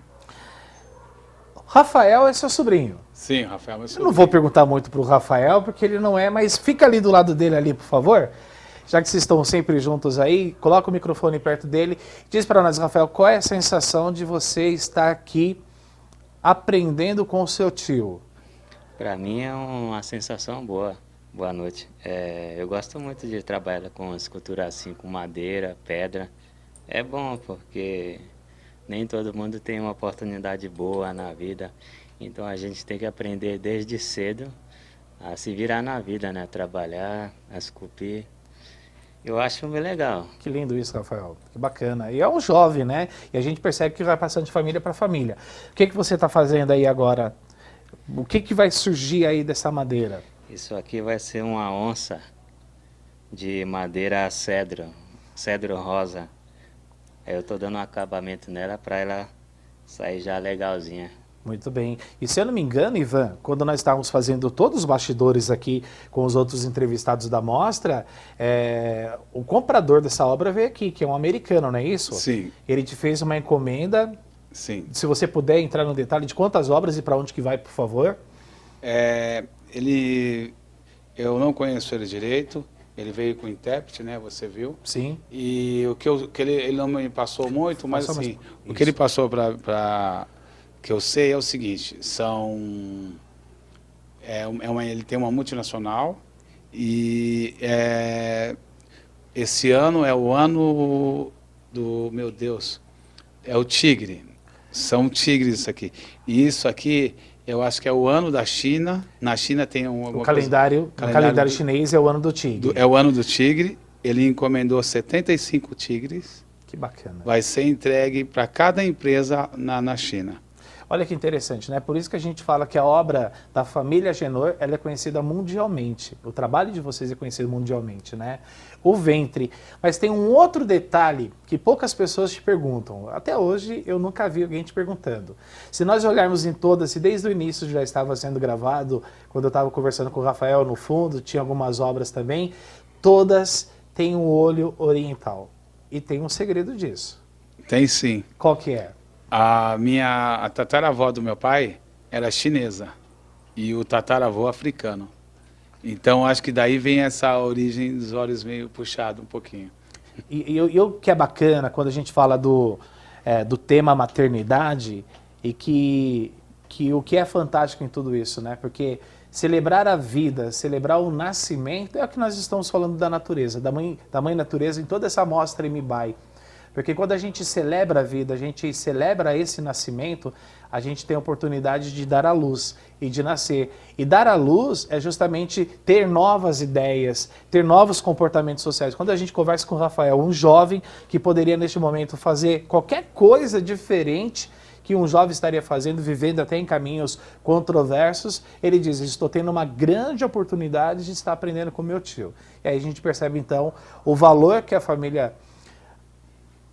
Rafael é seu sobrinho.
Sim, Rafael, meu
Eu não
sobrinho.
vou perguntar muito pro Rafael, porque ele não é, mas fica ali do lado dele ali, por favor. Já que vocês estão sempre juntos aí, coloca o microfone perto dele. Diz para nós, Rafael, qual é a sensação de você estar aqui aprendendo com o seu tio?
Para mim é uma sensação boa. Boa noite. Eu gosto muito de trabalhar com escultura assim, com madeira, pedra. É bom porque nem todo mundo tem uma oportunidade boa na vida. Então a gente tem que aprender desde cedo a se virar na vida, né? Trabalhar, a esculpir. Eu acho bem legal.
Que lindo isso, Rafael. Que bacana. E é um jovem, né? E a gente percebe que vai passando de família para família. O que você está fazendo aí agora? O que vai surgir aí dessa madeira?
Isso aqui vai ser uma onça de madeira cedro rosa. Aí eu tô dando um acabamento nela para ela sair já legalzinha.
Muito bem. E se eu não me engano, Ivan, quando nós estávamos fazendo todos os bastidores aqui com os outros entrevistados da mostra, o comprador dessa obra veio aqui, que é um americano, não é isso?
Sim,
Ele te fez uma encomenda.
sim.
Se você puder entrar no detalhe de quantas obras e para onde que vai, por favor.
Eu não conheço ele direito. Ele veio com intérprete, né? Você viu?
Sim.
E ele não me passou muito, mas
Passou
assim,
mais-
o que ele
isso.
passou para que eu sei é o seguinte: ele tem uma multinacional e esse ano é o ano do, meu Deus, é o tigre. São tigres isso aqui. E isso aqui, eu acho que é o ano da China. Na China tem
O calendário
calendário
chinês é o ano do tigre.
é o ano do tigre. Ele encomendou 75 tigres.
Que bacana.
Vai ser entregue para cada empresa na China.
Olha que interessante, né? Por isso que a gente fala que a obra da família Agenor, ela é conhecida mundialmente. O trabalho de vocês é conhecido mundialmente, né? O ventre. Mas tem um outro detalhe que poucas pessoas te perguntam. Até hoje eu nunca vi alguém te perguntando. Se nós olharmos em todas, se desde o início já estava sendo gravado, quando eu estava conversando com o Rafael no fundo, tinha algumas obras também, todas têm um olho oriental. E tem um segredo disso.
Tem sim.
Qual que é?
A tataravó do meu pai era chinesa e o tataravô africano. Então acho que daí vem essa origem dos olhos meio puxado um pouquinho.
E o que é bacana quando a gente fala do tema maternidade e que o que é fantástico em tudo isso, né? Porque celebrar a vida, celebrar o nascimento é o que nós estamos falando da natureza, da mãe natureza em toda essa mostra MBAE. Porque quando a gente celebra a vida, a gente celebra esse nascimento, a gente tem a oportunidade de dar à luz e de nascer. E dar à luz é justamente ter novas ideias, ter novos comportamentos sociais. Quando a gente conversa com o Rafael, um jovem que poderia neste momento fazer qualquer coisa diferente que um jovem estaria fazendo, vivendo até em caminhos controversos, ele diz, estou tendo uma grande oportunidade de estar aprendendo com meu tio. E aí a gente percebe então o valor que a família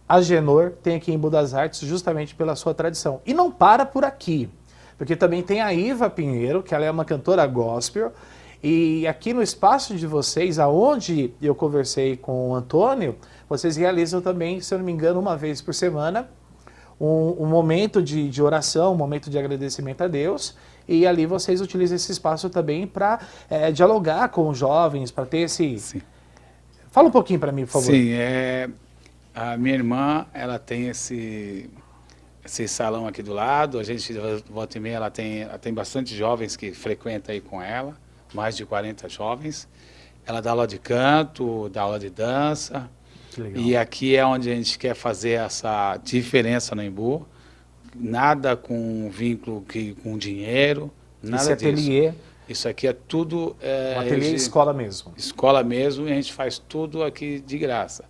Agenor tem aqui em Budas Artes justamente pela sua tradição. E não para por aqui, porque também tem a Iva Pinheiro, que ela é uma cantora gospel, e aqui no espaço de vocês, aonde eu conversei com o Antônio, vocês realizam também, se eu não me engano, uma vez por semana, um momento de oração, um momento de agradecimento a Deus, e ali vocês utilizam esse espaço também para dialogar com os jovens, para ter esse...
Sim.
Fala um pouquinho para mim, por favor.
Sim, a minha irmã, ela tem esse salão aqui do lado. A gente, volta e meia, ela tem bastante jovens que frequentam aí com ela, mais de 40 jovens. Ela dá aula de canto, dá aula de dança.
Que legal.
E aqui é onde a gente quer fazer essa diferença no Embu. Nada com vínculo com dinheiro, nada
Esse
disso.
ateliê
Isso aqui é tudo...
Um ateliê escola mesmo.
Escola mesmo, e a gente faz tudo aqui de graça.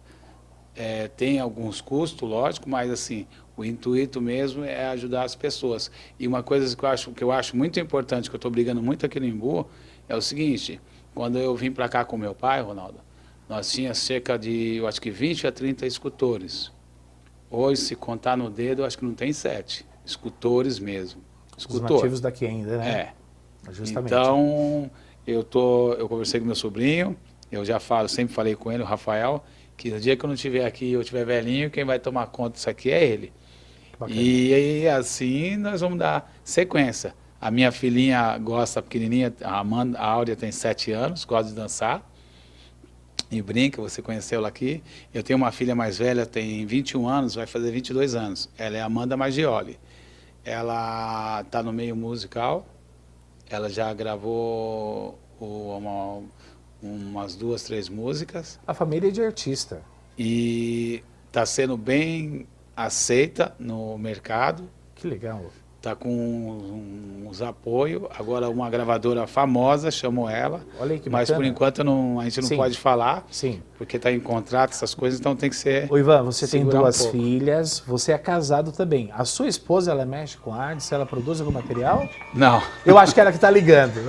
Tem alguns custos, lógico, mas assim, o intuito mesmo é ajudar as pessoas. E uma coisa que eu acho muito importante, que eu estou brigando muito aqui no Embu, é o seguinte: quando eu vim para cá com meu pai, Ronaldo, nós tínhamos cerca de, eu acho que 20 a 30 escultores. Hoje, se contar no dedo, eu acho que não tem 7. Escultores mesmo.
Os nativos daqui ainda, né? Justamente.
Então, eu conversei com meu sobrinho, eu já sempre falei com ele, o Rafael, que no dia que eu não estiver aqui, eu estiver velhinho, quem vai tomar conta disso aqui é ele. E assim nós vamos dar sequência. A minha filhinha gosta, pequenininha, a Áurea tem 7 anos, gosta de dançar e brinca, você conheceu ela aqui. Eu tenho uma filha mais velha, tem 21 anos, vai fazer 22 anos. Ela é Amanda Maggioli. Ela está no meio musical, ela já gravou umas 2, 3 músicas.
A família é de artista.
E está sendo bem aceita no mercado.
Que legal.
Está com uns apoios. Agora uma gravadora famosa chamou ela.
Olha aí que
mas
bacana.
por enquanto a gente não
Sim.
pode falar.
Sim.
Porque está em contrato, essas coisas, então tem que ser...
Ô Ivan, você tem
segurar
2
pouco.
filhas, você é casado também. A sua esposa, ela mexe com artes, ela produz algum material?
Não.
Eu acho que ela que tá ligando.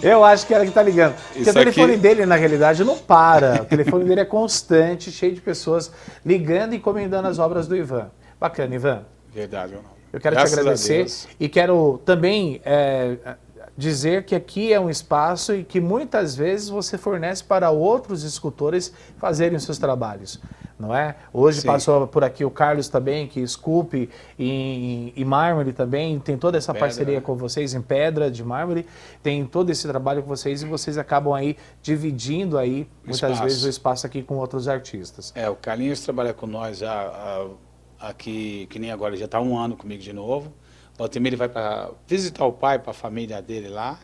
Eu acho que ela que tá ligando. Porque
Isso
o telefone
aqui-
dele, na realidade, não para. O telefone dele é constante, cheio de pessoas ligando e encomendando as obras do Ivan. Bacana, Ivan.
Verdade, Ronaldo.
Eu quero
Graças
te
a
agradecer
Deus.
e quero também dizer que aqui é um espaço e que muitas vezes você fornece para outros escultores fazerem os seus trabalhos, não é? Hoje
Sim.
passou por aqui o Carlos também, que esculpe em mármore também, tem toda essa
Pedra,
parceria
né?
com vocês em pedra de mármore, tem todo esse trabalho com vocês e vocês acabam aí dividindo aí muitas
espaço.
vezes o espaço aqui com outros artistas.
O Carlinhos trabalha com nós já aqui, que nem agora, já está 1 ano comigo de novo. Volta e meia ele vai para visitar o pai, para a família dele lá.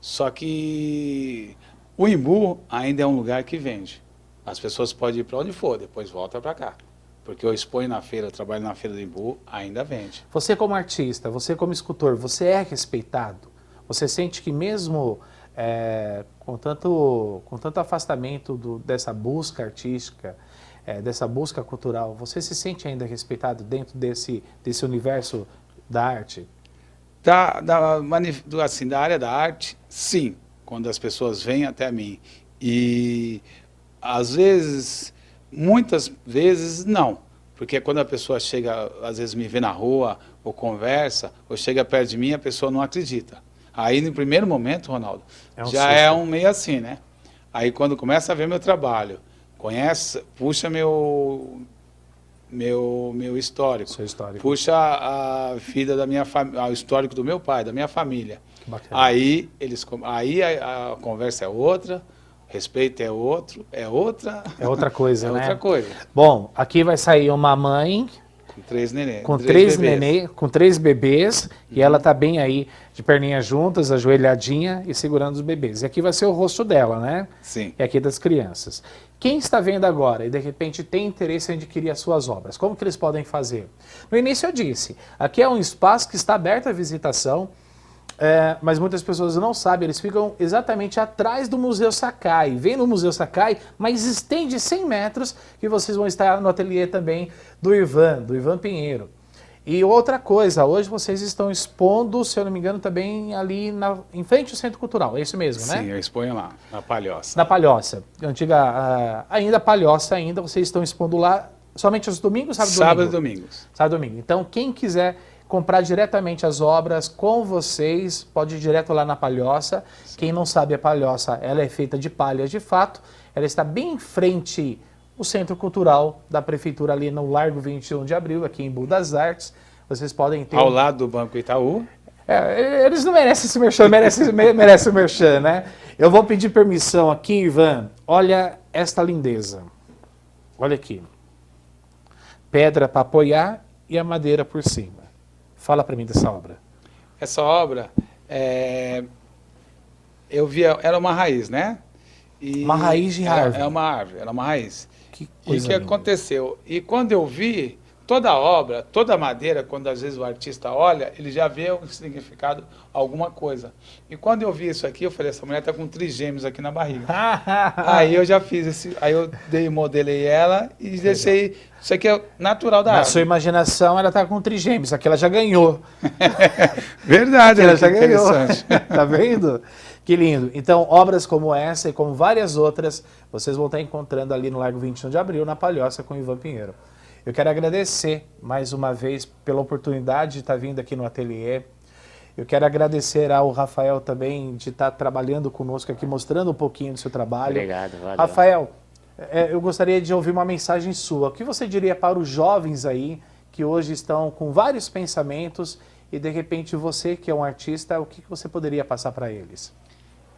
Só que o Embu ainda é um lugar que vende. As pessoas podem ir para onde for, depois volta para cá. Porque eu exponho na feira, eu trabalho na feira do Embu, ainda vende.
Você como artista, você como escultor, você é respeitado? Você sente que mesmo com tanto afastamento dessa busca artística, dessa busca cultural, você se sente ainda respeitado dentro desse universo da arte?
Da área da arte, sim, quando as pessoas vêm até mim. E às vezes, muitas vezes não. Porque quando a pessoa chega, às vezes me vê na rua, ou conversa, ou chega perto de mim, a pessoa não acredita. Aí no primeiro momento, Ronaldo, já
susto.
é um meio assim, né? Aí quando começa a ver meu trabalho, puxa meu histórico.
Seu histórico.
Puxa a vida da minha família, o histórico do meu pai, da minha família.
Bacana.
Aí a conversa é outra, respeito é outra.
É outra coisa,
É
né?
outra coisa.
Bom, aqui vai sair uma mãe
Com 3 neném.
com
três
3
bebês.
nenê, com 3 bebês, e ela tá bem aí, de perninhas juntas, ajoelhadinha e segurando os bebês. E aqui vai ser o rosto dela, né?
Sim.
E aqui das crianças. Quem está vendo agora e de repente tem interesse em adquirir as suas obras, como que eles podem fazer? No início eu disse, aqui é um espaço que está aberto à visitação, mas muitas pessoas não sabem, eles ficam exatamente atrás do Museu Sakai. Vem no Museu Sakai, mas estende 100 metros que vocês vão estar no ateliê também do Ivan Pinheiro. E outra coisa, hoje vocês estão expondo, se eu não me engano, também ali em frente ao Centro Cultural, é isso mesmo, né?
Sim, eu exponho lá, na Palhoça.
Na Palhoça, ainda Palhoça ainda, vocês estão expondo lá somente aos domingos,
Sábado e domingos.
Sábado e domingo. Então, quem quiser comprar diretamente as obras com vocês, pode ir direto lá na Palhoça. Sim. Quem não sabe, a Palhoça, ela é feita de palha de fato, ela está bem em frente ao Centro Cultural da Prefeitura, ali no Largo 21 de Abril, aqui em Embu das Artes. Vocês podem ter...
Ao lado do Banco Itaú.
Eles não merecem esse merchan, merecem o merchan, né? Eu vou pedir permissão aqui, Ivan. Olha esta lindeza. Olha aqui. Pedra para apoiar e a madeira por cima. Fala para mim dessa obra.
Essa obra, eu via, era uma raiz, né? E
uma raiz de árvore.
É uma árvore, era uma raiz.
Que
E o
coisa
que
linda.
aconteceu? E quando eu vi, toda obra, toda madeira, quando às vezes o artista olha, ele já vê o significado, alguma coisa. E quando eu vi isso aqui, eu falei, essa mulher está com trigêmeos aqui na barriga. Aí eu já fiz aí eu modelei ela e deixei, isso aqui é natural da
Na
árvore.
sua imaginação, ela tá com trigêmeos, aqui ela já ganhou.
Verdade,
Ela já ganhou.
interessante.
Tá vendo? Que lindo. Então, obras como essa e como várias outras, vocês vão estar encontrando ali no Largo 21 de Abril, na Palhoça, com o Ivan Pinheiro. Eu quero agradecer mais uma vez pela oportunidade de estar vindo aqui no ateliê. Eu quero agradecer ao Rafael também de estar trabalhando conosco aqui, mostrando um pouquinho do seu trabalho.
Obrigado, valeu.
Rafael, eu gostaria de ouvir uma mensagem sua. O que você diria para os jovens aí que hoje estão com vários pensamentos e de repente você, que é um artista, o que você poderia passar para eles?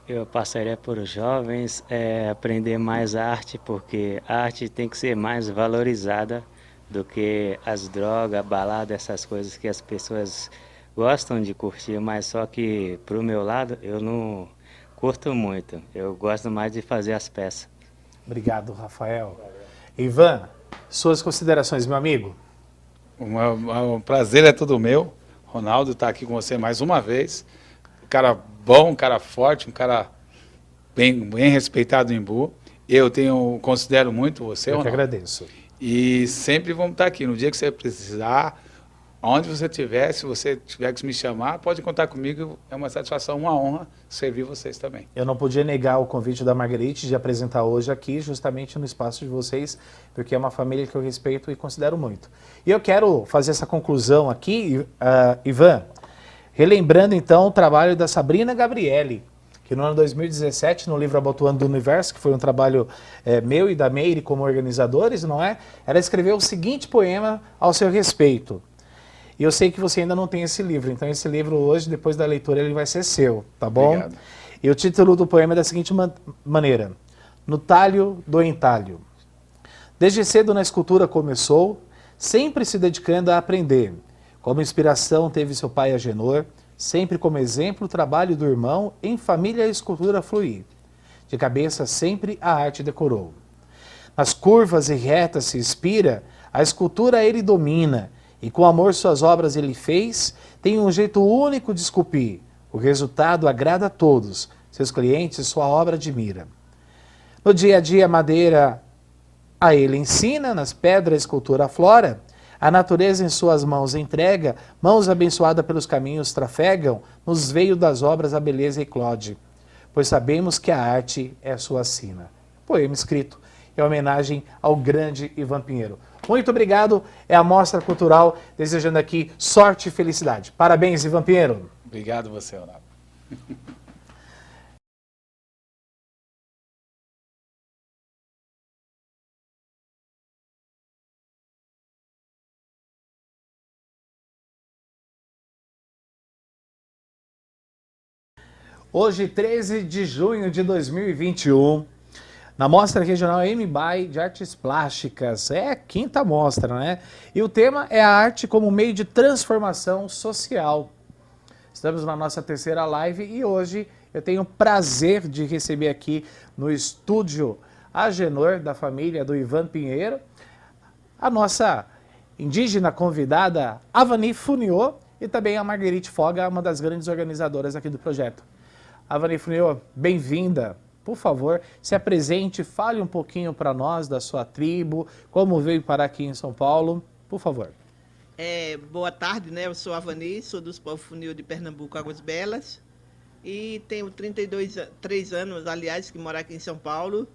Eu passaria para os jovens aprender mais arte, porque a arte tem que ser mais valorizada do que as drogas, balada, essas coisas que as pessoas gostam de curtir, mas só que pro meu lado eu não curto muito. Eu gosto mais de fazer as peças.
Obrigado, Rafael. Ivan, suas considerações, meu amigo?
O prazer é todo meu. Ronaldo está aqui com você mais uma vez. Um cara bom, um cara forte, um cara bem respeitado em Embu. Considero muito você,
Eu que
Ronaldo.
agradeço.
E sempre vamos estar aqui. No dia que você precisar, onde você estiver, se você tiver que me chamar, pode contar comigo. É uma satisfação, uma honra servir vocês também.
Eu não podia negar o convite da Marguerite de apresentar hoje aqui, justamente no espaço de vocês, porque é uma família que eu respeito e considero muito. E eu quero fazer essa conclusão aqui, Ivan, relembrando então o trabalho da Sabrina Gabrielli, que no ano 2017, no livro Abotoando do Universo, que foi um trabalho meu e da Meire como organizadores, não é? Ela escreveu o seguinte poema ao seu respeito. E eu sei que você ainda não tem esse livro, então esse livro hoje, depois da leitura, ele vai ser seu, tá bom?
Obrigado.
E o título do poema é da seguinte maneira: No talho do entalho. Desde cedo na escultura começou, sempre se dedicando a aprender. Como inspiração teve seu pai Agenor, sempre como exemplo o trabalho do irmão, em família a escultura fluir. De cabeça sempre a arte decorou. Nas curvas e retas se inspira, a escultura ele domina, e com amor suas obras ele fez, tem um jeito único de esculpir. O resultado agrada a todos, seus clientes sua obra admira. No dia a dia a madeira a ele ensina, nas pedras a escultura aflora, a natureza em suas mãos entrega, mãos abençoadas pelos caminhos trafegam, nos veios das obras a beleza eclode, pois sabemos que a arte é sua sina. Poema escrito em homenagem ao grande Ivan Pinheiro. Muito obrigado, é a Mostra Cultural, desejando aqui sorte e felicidade. Parabéns, Ivan Pinheiro.
Obrigado você, Ronaldo.
Hoje, 13 de junho de 2021, na Mostra Regional MBAI de Artes Plásticas. É a quinta mostra, né? E o tema é a arte como meio de transformação social. Estamos na nossa terceira live e hoje eu tenho o prazer de receber aqui no estúdio Agenor, da família do Ivan Pinheiro, a nossa indígena convidada Avani Funiô e também a Marguerite Foga, uma das grandes organizadoras aqui do projeto. Avani Funiô, bem-vinda. Por favor, se apresente, fale um pouquinho para nós da sua tribo, como veio parar aqui em São Paulo, por favor.
Boa tarde, né? Eu sou a Avani, sou dos povos Funiô de Pernambuco, Águas Belas, e tenho 3 anos, aliás, que moro aqui em São Paulo.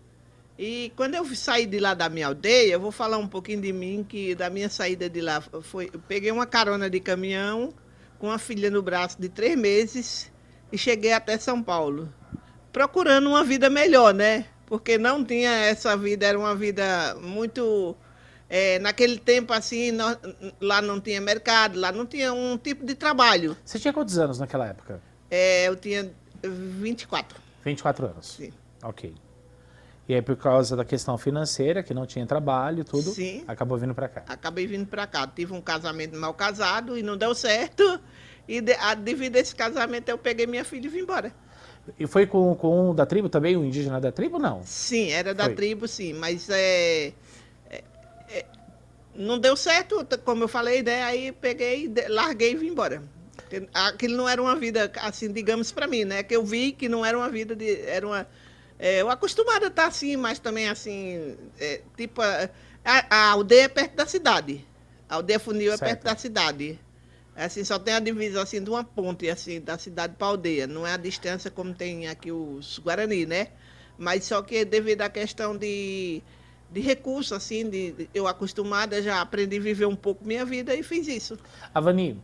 E quando eu saí de lá da minha aldeia, eu vou falar um pouquinho de mim, que da minha saída de lá, eu peguei uma carona de caminhão com uma filha no braço de 3 meses e cheguei até São Paulo, procurando uma vida melhor, né? Porque não tinha essa vida, era uma vida muito... naquele tempo, assim, lá não tinha mercado, lá não tinha um tipo de trabalho.
Você tinha quantos anos naquela época?
Eu tinha 24.
24 anos.
Sim.
Ok. E aí, por causa da questão financeira, que não tinha trabalho, tudo,
Sim.
acabou vindo para cá.
Acabei vindo para cá. Tive um casamento mal casado e não deu certo. E devido a esse casamento, eu peguei minha filha e vim embora.
E foi com um da tribo também, um indígena da tribo, não?
Sim, era da
Foi.
tribo, sim. Mas não deu certo, como eu falei, né? Aí peguei, larguei e vim embora. Aquilo não era uma vida, assim, digamos, para mim, né? Que eu vi que não era uma vida de... Era uma, eu acostumada a estar assim, mas também assim, tipo, a aldeia é perto da cidade. A aldeia Funil é perto da cidade. Assim, só tem a divisão assim, de uma ponte, assim, da cidade para a aldeia. Não é a distância como tem aqui os Guarani, né? Mas só que devido à questão de recursos, assim, eu acostumada, já aprendi a viver um pouco minha vida e fiz isso.
Avani,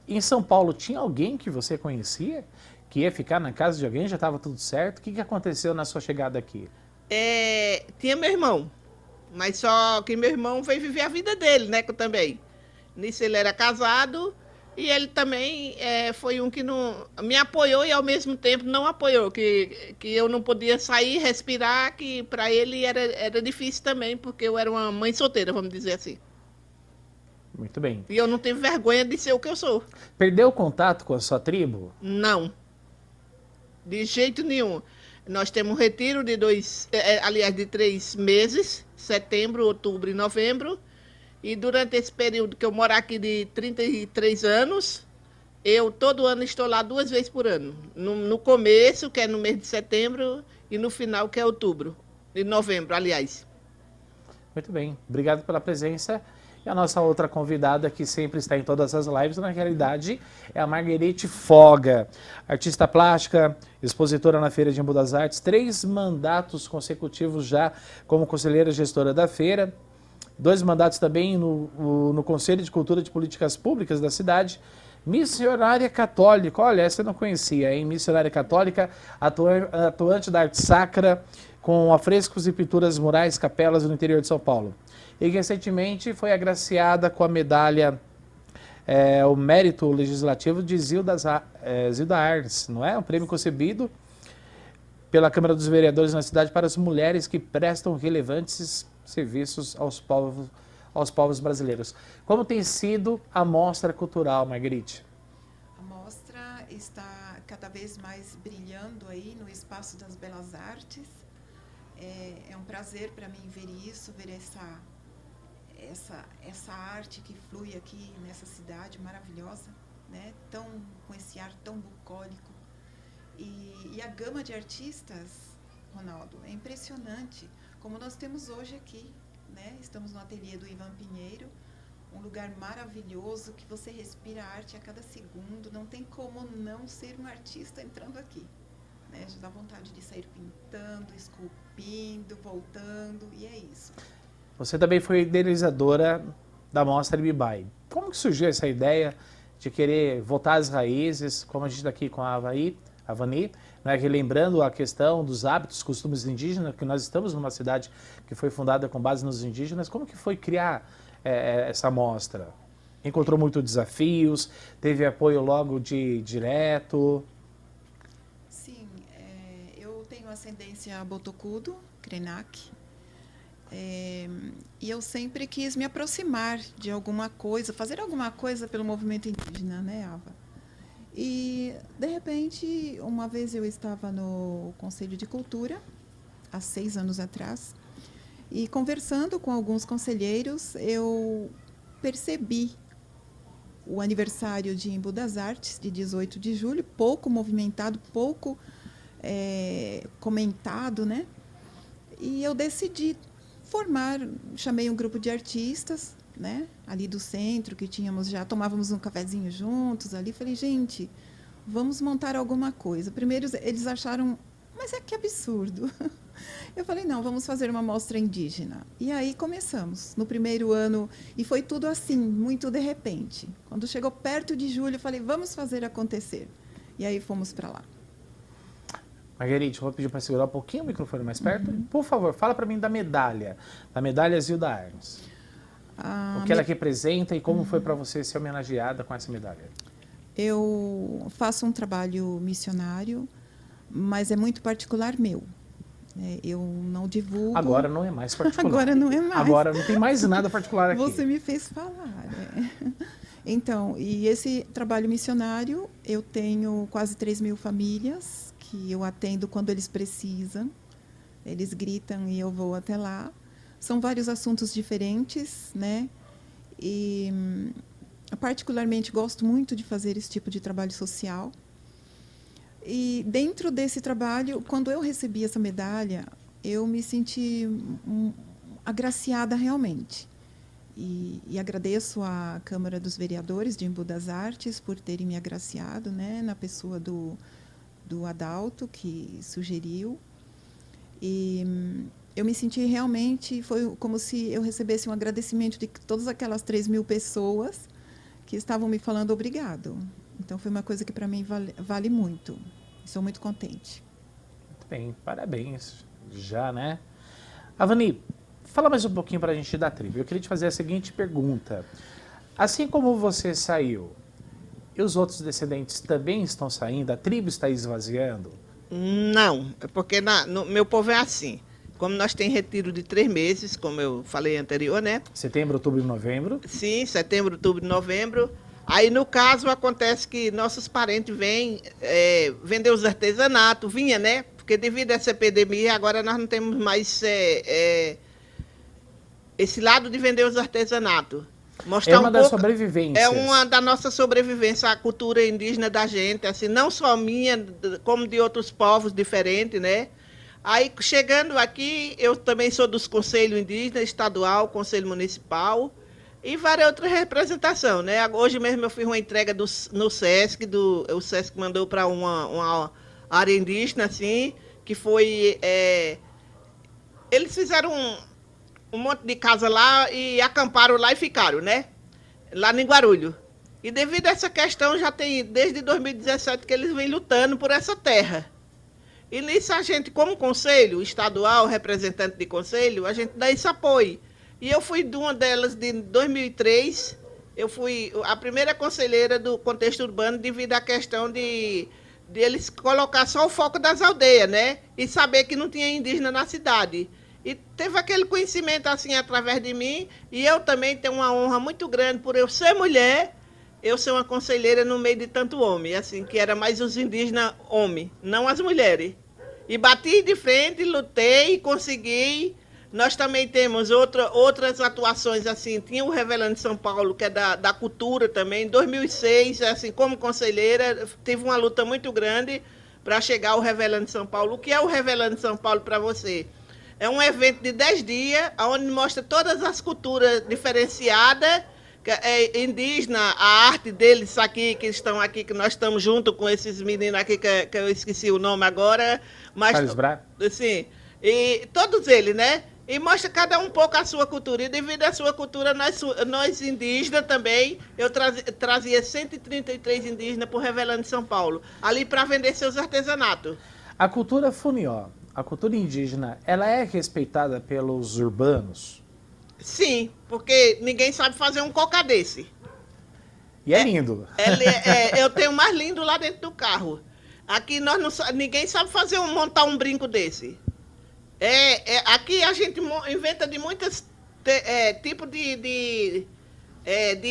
em São Paulo tinha alguém que você conhecia? Que ia ficar na casa de alguém, já estava tudo certo? O que aconteceu na sua chegada aqui?
Tinha meu irmão, mas só que meu irmão veio viver a vida dele, né, que eu também. Nisso ele era casado e ele também foi um que não me apoiou e ao mesmo tempo não apoiou, que eu não podia sair, respirar, que para ele era difícil também, porque eu era uma mãe solteira, vamos dizer assim.
Muito bem.
E eu não tive vergonha de ser o que eu sou.
Perdeu o contato com a sua tribo?
Não. De jeito nenhum. Nós temos um retiro de de 3 meses, setembro, outubro e novembro. E durante esse período que eu moro aqui de 33 anos, eu todo ano estou lá 2 vezes por ano. No começo, que é no mês de setembro, e no final, que é outubro. De novembro, aliás.
Muito bem. Obrigado pela presença. E a nossa outra convidada, que sempre está em todas as lives, na realidade, é a Marguerite Foga, artista plástica, expositora na Feira de Embu das Artes, 3 mandatos consecutivos já como conselheira gestora da feira, 2 mandatos também no Conselho de Cultura e de Políticas Públicas da cidade, missionária católica, olha, essa eu não conhecia, hein? Missionária católica, atuante da arte sacra, com afrescos e pinturas murais, capelas no interior de São Paulo. E recentemente foi agraciada com a medalha, o mérito legislativo de Zilda Arnes, não é? Um prêmio concebido pela Câmara dos Vereadores na cidade para as mulheres que prestam relevantes serviços aos povos brasileiros. Como tem sido a mostra cultural, Marguerite?
A mostra está cada vez mais brilhando aí no Espaço das Belas Artes. É um prazer para mim ver isso, ver essa arte que flui aqui nessa cidade maravilhosa, né? Com esse ar tão bucólico. E a gama de artistas, Ronaldo, é impressionante, como nós temos hoje aqui, né? Estamos no ateliê do Ivan Pinheiro, um lugar maravilhoso que você respira arte a cada segundo, não tem como não ser um artista entrando aqui. Né? Já dá vontade de sair pintando, esculpindo, voltando, e é isso.
Você também foi idealizadora da Mostra Imibai. Como que surgiu essa ideia de querer voltar às raízes, como a gente está aqui com a Avani, né, relembrando a questão dos hábitos, costumes indígenas, que nós estamos numa cidade que foi fundada com base nos indígenas. Como que foi criar essa mostra? Encontrou muitos desafios, teve apoio logo direto?
Sim, eu tenho ascendência botocudo, Krenak, e eu sempre quis me aproximar de alguma coisa, fazer alguma coisa pelo movimento indígena, né, Ava? E, de repente, uma vez eu estava no Conselho de Cultura, há 6 anos atrás, e conversando com alguns conselheiros, eu percebi o aniversário de Embu das Artes, de 18 de julho, pouco movimentado, pouco comentado, né? E eu decidi chamei um grupo de artistas, né, ali do centro, que tomávamos um cafezinho juntos ali. Falei, gente, vamos montar alguma coisa. Primeiro eles acharam, mas que absurdo. Eu falei, não, vamos fazer uma mostra indígena. E aí começamos, no primeiro ano, e foi tudo assim, muito de repente. Quando chegou perto de julho, eu falei, vamos fazer acontecer. E aí fomos para lá.
Marguerite, vou pedir para segurar um pouquinho o microfone mais perto. Por favor, fala para mim da medalha Zilda Arnes. O que ela representa e como foi para você ser homenageada com essa medalha?
Eu faço um trabalho missionário, mas é muito particular meu. Eu não divulgo.
Agora não é mais particular.
Agora não é mais.
Agora não tem mais nada particular aqui.
Você me fez falar. Então, e esse trabalho missionário, eu tenho quase 3.000 famílias que eu atendo quando eles precisam. Eles gritam e eu vou até lá. São vários assuntos diferentes, né? E, particularmente, gosto muito de fazer esse tipo de trabalho social. E, dentro desse trabalho, quando eu recebi essa medalha, eu me senti agraciada realmente. E agradeço à Câmara dos Vereadores de Embu das Artes por terem me agraciado, né, na pessoa do Adalto, que sugeriu. E eu me senti realmente, foi como se eu recebesse um agradecimento de todas aquelas 3.000 pessoas que estavam me falando obrigado. Então, foi uma coisa que, para mim, vale muito. Estou muito contente.
Muito bem, parabéns. Já, né? Avani, fala mais um pouquinho para a gente da tribo. Eu queria te fazer a seguinte pergunta. Assim como você saiu, e os outros descendentes também estão saindo? A tribo está esvaziando?
Não, porque no meu povo é assim. Como nós temos retiro de 3 meses, como eu falei anterior, né?
Setembro, outubro e novembro?
Sim, setembro, outubro e novembro. Aí, no caso, acontece que nossos parentes vêm vender os artesanatos, vinha, né? Porque devido a essa epidemia, agora nós não temos mais esse lado de vender os artesanatos.
É uma das sobrevivências.
É uma da nossa sobrevivência, a cultura indígena da gente, assim, não só minha, como de outros povos diferentes, né? Aí, chegando aqui, eu também sou dos conselhos indígenas, estadual, conselho municipal e várias outras representações, né? Hoje mesmo eu fiz uma entrega no SESC, o SESC mandou para uma área indígena, assim, que foi... eles fizeram um monte de casa lá e acamparam lá e ficaram, né? Lá em Guarulhos. E devido a essa questão, já tem desde 2017 que eles vêm lutando por essa terra. E nisso a gente, como conselho estadual, representante de conselho, a gente dá esse apoio. E eu fui de uma delas de 2003, eu fui a primeira conselheira do contexto urbano devido à questão de eles colocar só o foco das aldeias, né? E saber que não tinha indígena na cidade. E teve aquele conhecimento assim através de mim, e eu também tenho uma honra muito grande por eu ser mulher, eu ser uma conselheira no meio de tanto homem, assim, que era mais os indígenas homens, não as mulheres. E bati de frente, lutei e consegui. Nós também temos outras atuações, assim, tinha o Revelando São Paulo, que é da cultura também, em 2006, assim, como conselheira, tive uma luta muito grande para chegar ao Revelando São Paulo. O que é o Revelando São Paulo para você? É um evento de 10 dias, onde mostra todas as culturas diferenciadas, indígena, a arte deles aqui, que estão aqui, que nós estamos junto com esses meninos aqui, que eu esqueci o nome agora. Mas, sim, e todos eles, né? E mostra cada um pouco a sua cultura. E devido à sua cultura, nós indígenas também, eu trazia 133 indígenas para o Revelando São Paulo, ali para vender seus artesanatos.
A cultura funió, a cultura indígena, ela é respeitada pelos urbanos? Sim,
porque ninguém sabe fazer um cocá desse.
E é lindo.
Eu tenho mais lindo lá dentro do carro. Aqui ninguém sabe montar um brinco desse. Aqui a gente inventa de muitos tipos de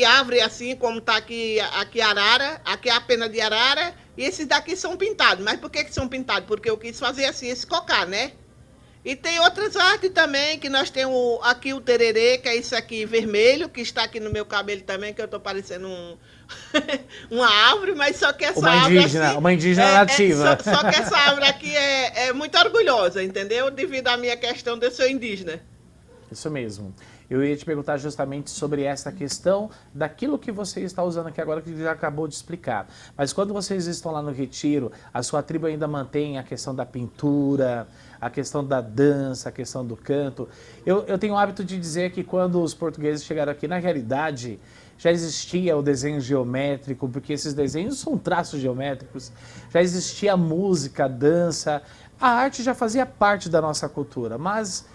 árvore, assim, como está aqui arara, aqui é a pena de arara, e esses daqui são pintados. Mas por que são pintados? Porque eu quis fazer assim, esse cocá, né? E tem outras artes também, que nós temos aqui o tererê, que é isso aqui vermelho, que está aqui no meu cabelo também, que eu estou parecendo uma árvore, mas só que essa árvore assim,
uma indígena nativa.
Só que essa árvore aqui é muito orgulhosa, entendeu? Devido à minha questão de eu ser indígena.
Isso mesmo. Eu ia te perguntar justamente sobre essa questão daquilo que você está usando aqui agora, que já acabou de explicar. Mas quando vocês estão lá no retiro, a sua tribo ainda mantém a questão da pintura, a questão da dança, a questão do canto. Eu tenho o hábito de dizer que quando os portugueses chegaram aqui, na realidade, já existia o desenho geométrico, porque esses desenhos são traços geométricos, já existia a música, a dança, a arte já fazia parte da nossa cultura, mas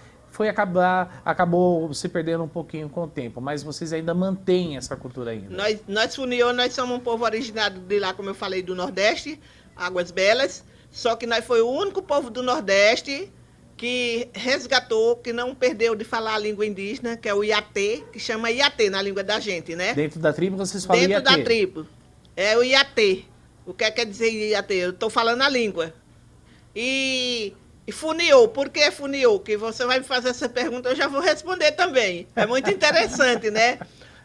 acabou se perdendo um pouquinho com o tempo, mas vocês ainda mantêm essa cultura ainda.
Nós funiô, nós somos um povo originário de lá, como eu falei, do Nordeste, Águas Belas, só que nós foi o único povo do Nordeste que resgatou, que não perdeu de falar a língua indígena, que é o Iatê, que chama Iatê na língua da gente, né?
Dentro da tribo vocês falam Iatê?
Dentro da tribo. É o Iatê. O que quer dizer Iatê? Eu estou falando a língua. E funiô, por que funiô? Que você vai me fazer essa pergunta, eu já vou responder também. É muito interessante, né?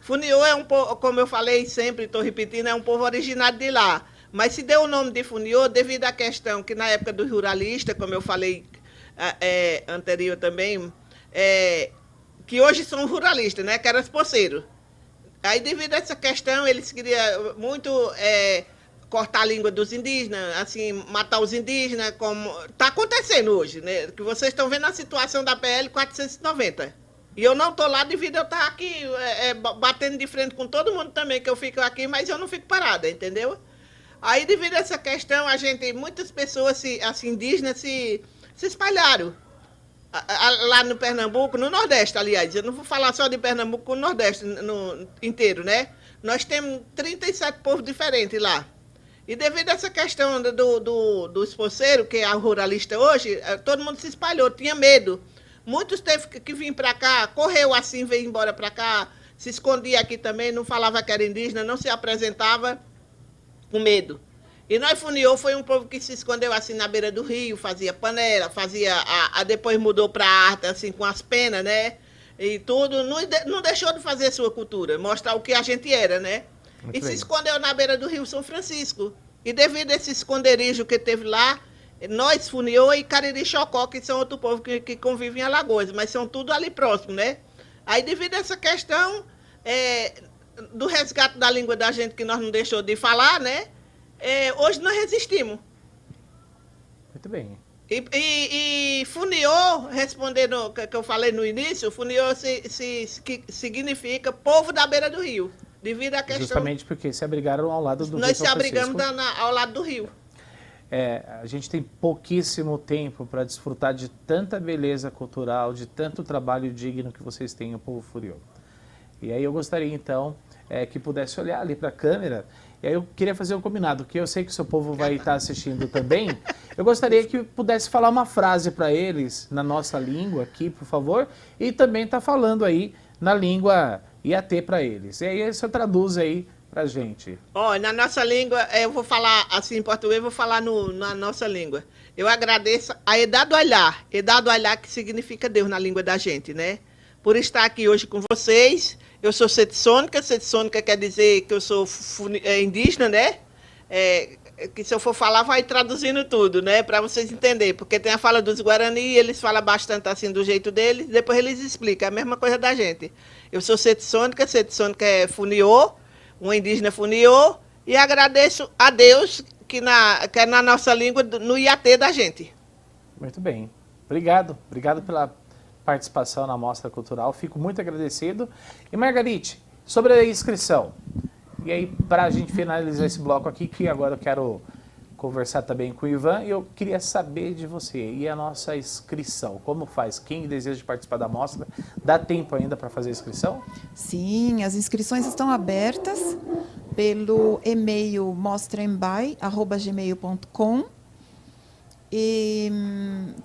Funiô é um povo, como eu falei sempre, estou repetindo, é um povo originário de lá. Mas se deu o nome de Funiô devido à questão que na época do ruralista, como eu falei anterior também, que hoje são ruralistas, né? Que eram os poceiros. Aí, devido a essa questão, eles queriam muito cortar a língua dos indígenas, assim, matar os indígenas, como está acontecendo hoje, né? Que vocês estão vendo a situação da PL 490. E eu não estou lá devido a eu estar aqui batendo de frente com todo mundo também, que eu fico aqui, mas eu não fico parada, entendeu? Aí, devido a essa questão, muitas pessoas assim, indígenas se espalharam. Lá no Pernambuco, no Nordeste, aliás, eu não vou falar só de Pernambuco, no Nordeste inteiro, né? Nós temos 37 povos diferentes lá. E devido a essa questão do esposeiro, que é a ruralista hoje, todo mundo se espalhou, tinha medo. Muitos teve que vir para cá, correu assim, veio embora para cá, se escondia aqui também, não falava que era indígena, não se apresentava com medo. E nós, Funiô, foi um povo que se escondeu assim na beira do rio, fazia panela, depois mudou para arte, assim, com as penas, né? E tudo, não deixou de fazer sua cultura, mostrar o que a gente era, né?
Muito
e
bem.
se escondeu na beira do rio São Francisco. E devido a esse esconderijo que teve lá, nós, Funiô e Cariri-Chocó, que são outro povo que convive em Alagoas, mas são tudo ali próximo, né? Aí, devido a essa questão do resgate da língua da gente, que nós não deixou de falar, né? Hoje nós resistimos.
Muito bem.
E Funiô, respondendo o que eu falei no início, Funiô que significa povo da beira do rio. Devido à questão...
Justamente porque se abrigaram ao lado do Rio
Nós
São
se abrigamos
Francisco.
ao lado do rio.
A gente tem pouquíssimo tempo para desfrutar de tanta beleza cultural, de tanto trabalho digno que vocês têm, o povo Funiô. E aí eu gostaria, então, que pudesse olhar ali para a câmera. E aí eu queria fazer um combinado, que eu sei que o seu povo vai estar assistindo também. Eu gostaria que pudesse falar uma frase para eles, na nossa língua aqui, por favor. E também estar falando aí na língua Iatê para eles. E aí você traduz aí para a gente.
Na nossa língua, eu vou falar assim em português, vou falar na nossa língua. Eu agradeço a Edá do Alhar que significa Deus na língua da gente, né? Por estar aqui hoje com vocês. Eu sou Setsônica quer dizer que eu sou indígena, né? Que se eu for falar, vai traduzindo tudo, né? Para vocês entenderem, porque tem a fala dos Guarani, eles falam bastante assim do jeito deles, depois eles explicam, é a mesma coisa da gente. Eu sou Setsônica é Funiô, um indígena Funiô, e agradeço a Deus que é na nossa língua, no Iatê da gente.
Muito bem. Obrigado pela participação na Mostra Cultural, fico muito agradecido. E Margarite, sobre a inscrição, e aí para a gente finalizar esse bloco aqui, que agora eu quero conversar também com o Ivan, e eu queria saber de você, e a nossa inscrição, como faz? Quem deseja participar da mostra, dá tempo ainda para fazer a inscrição?
Sim, as inscrições estão abertas pelo e-mail mostraembai@gmail.com. E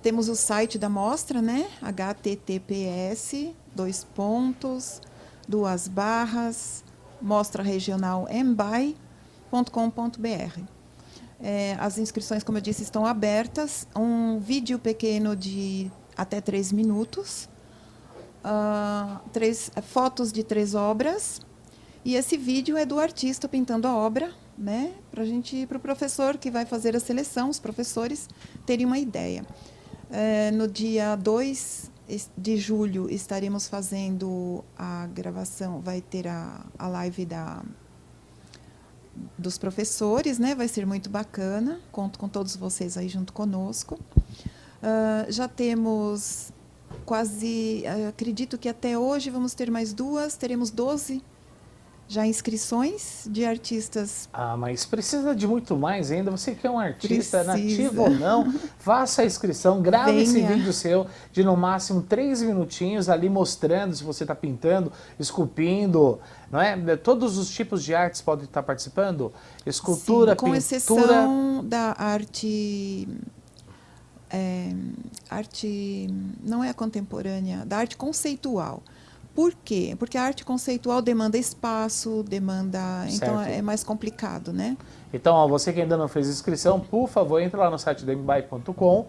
temos o site da mostra, né? https://mostraregionalembai.com.br. As inscrições, como eu disse, estão abertas. Um vídeo pequeno de até 3 minutos, 3 fotos de 3 obras. E esse vídeo é do artista pintando a obra, né? Para o professor que vai fazer a seleção, os professores terem uma ideia. No dia 2 de julho estaremos fazendo a gravação, vai ter a live dos professores, né? Vai ser muito bacana, conto com todos vocês aí junto conosco. Já temos quase, acredito que até hoje vamos ter mais 2, teremos 12 já inscrições de artistas.
Mas precisa de muito mais ainda. Você que é um artista,
Precisa.
nativo ou não, faça a inscrição, grave esse
Venha.
vídeo seu de no máximo 3 minutinhos ali mostrando se você está pintando, esculpindo, não é? Todos os tipos de artes podem estar participando? Escultura,
Sim, com
pintura...
exceção da arte não é a contemporânea, da arte conceitual. Por quê? Porque a arte conceitual demanda espaço, então
Certo.
é mais complicado, né?
Então, ó, você que ainda não fez inscrição, por favor, entra lá no site do mbai.com.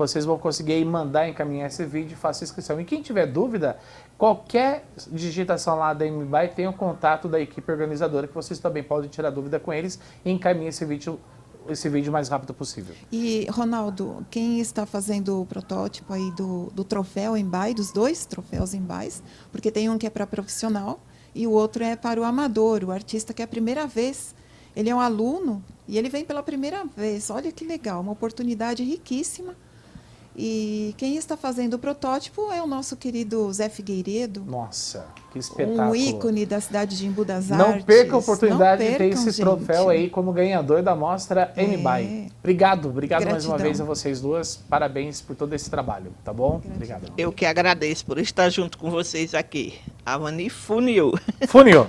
vocês vão conseguir aí mandar, encaminhar esse vídeo e faça inscrição. E quem tiver dúvida, qualquer digitação lá da MBuy tem o contato da equipe organizadora, que vocês também podem tirar dúvida com eles e encaminhar esse vídeo o mais rápido possível.
E, Ronaldo, quem está fazendo o protótipo aí do troféu MBuy, dos 2 troféus MBuy, porque tem um que é para profissional e o outro é para o amador, o artista que é a primeira vez. Ele é um aluno e ele vem pela primeira vez. Olha que legal, uma oportunidade riquíssima. E quem está fazendo o protótipo é o nosso querido Zé Figueiredo.
Nossa, que espetáculo.
Um ícone da cidade de Embu das Artes.
Não perca a oportunidade
Não
de ter
percam,
esse troféu aí como ganhador da mostra MBuy. Obrigado mais uma vez a vocês duas. Parabéns por todo esse trabalho, tá bom?
Gratidão.
Obrigado.
Eu que agradeço por estar junto com vocês aqui. Avani Funil.
Funil.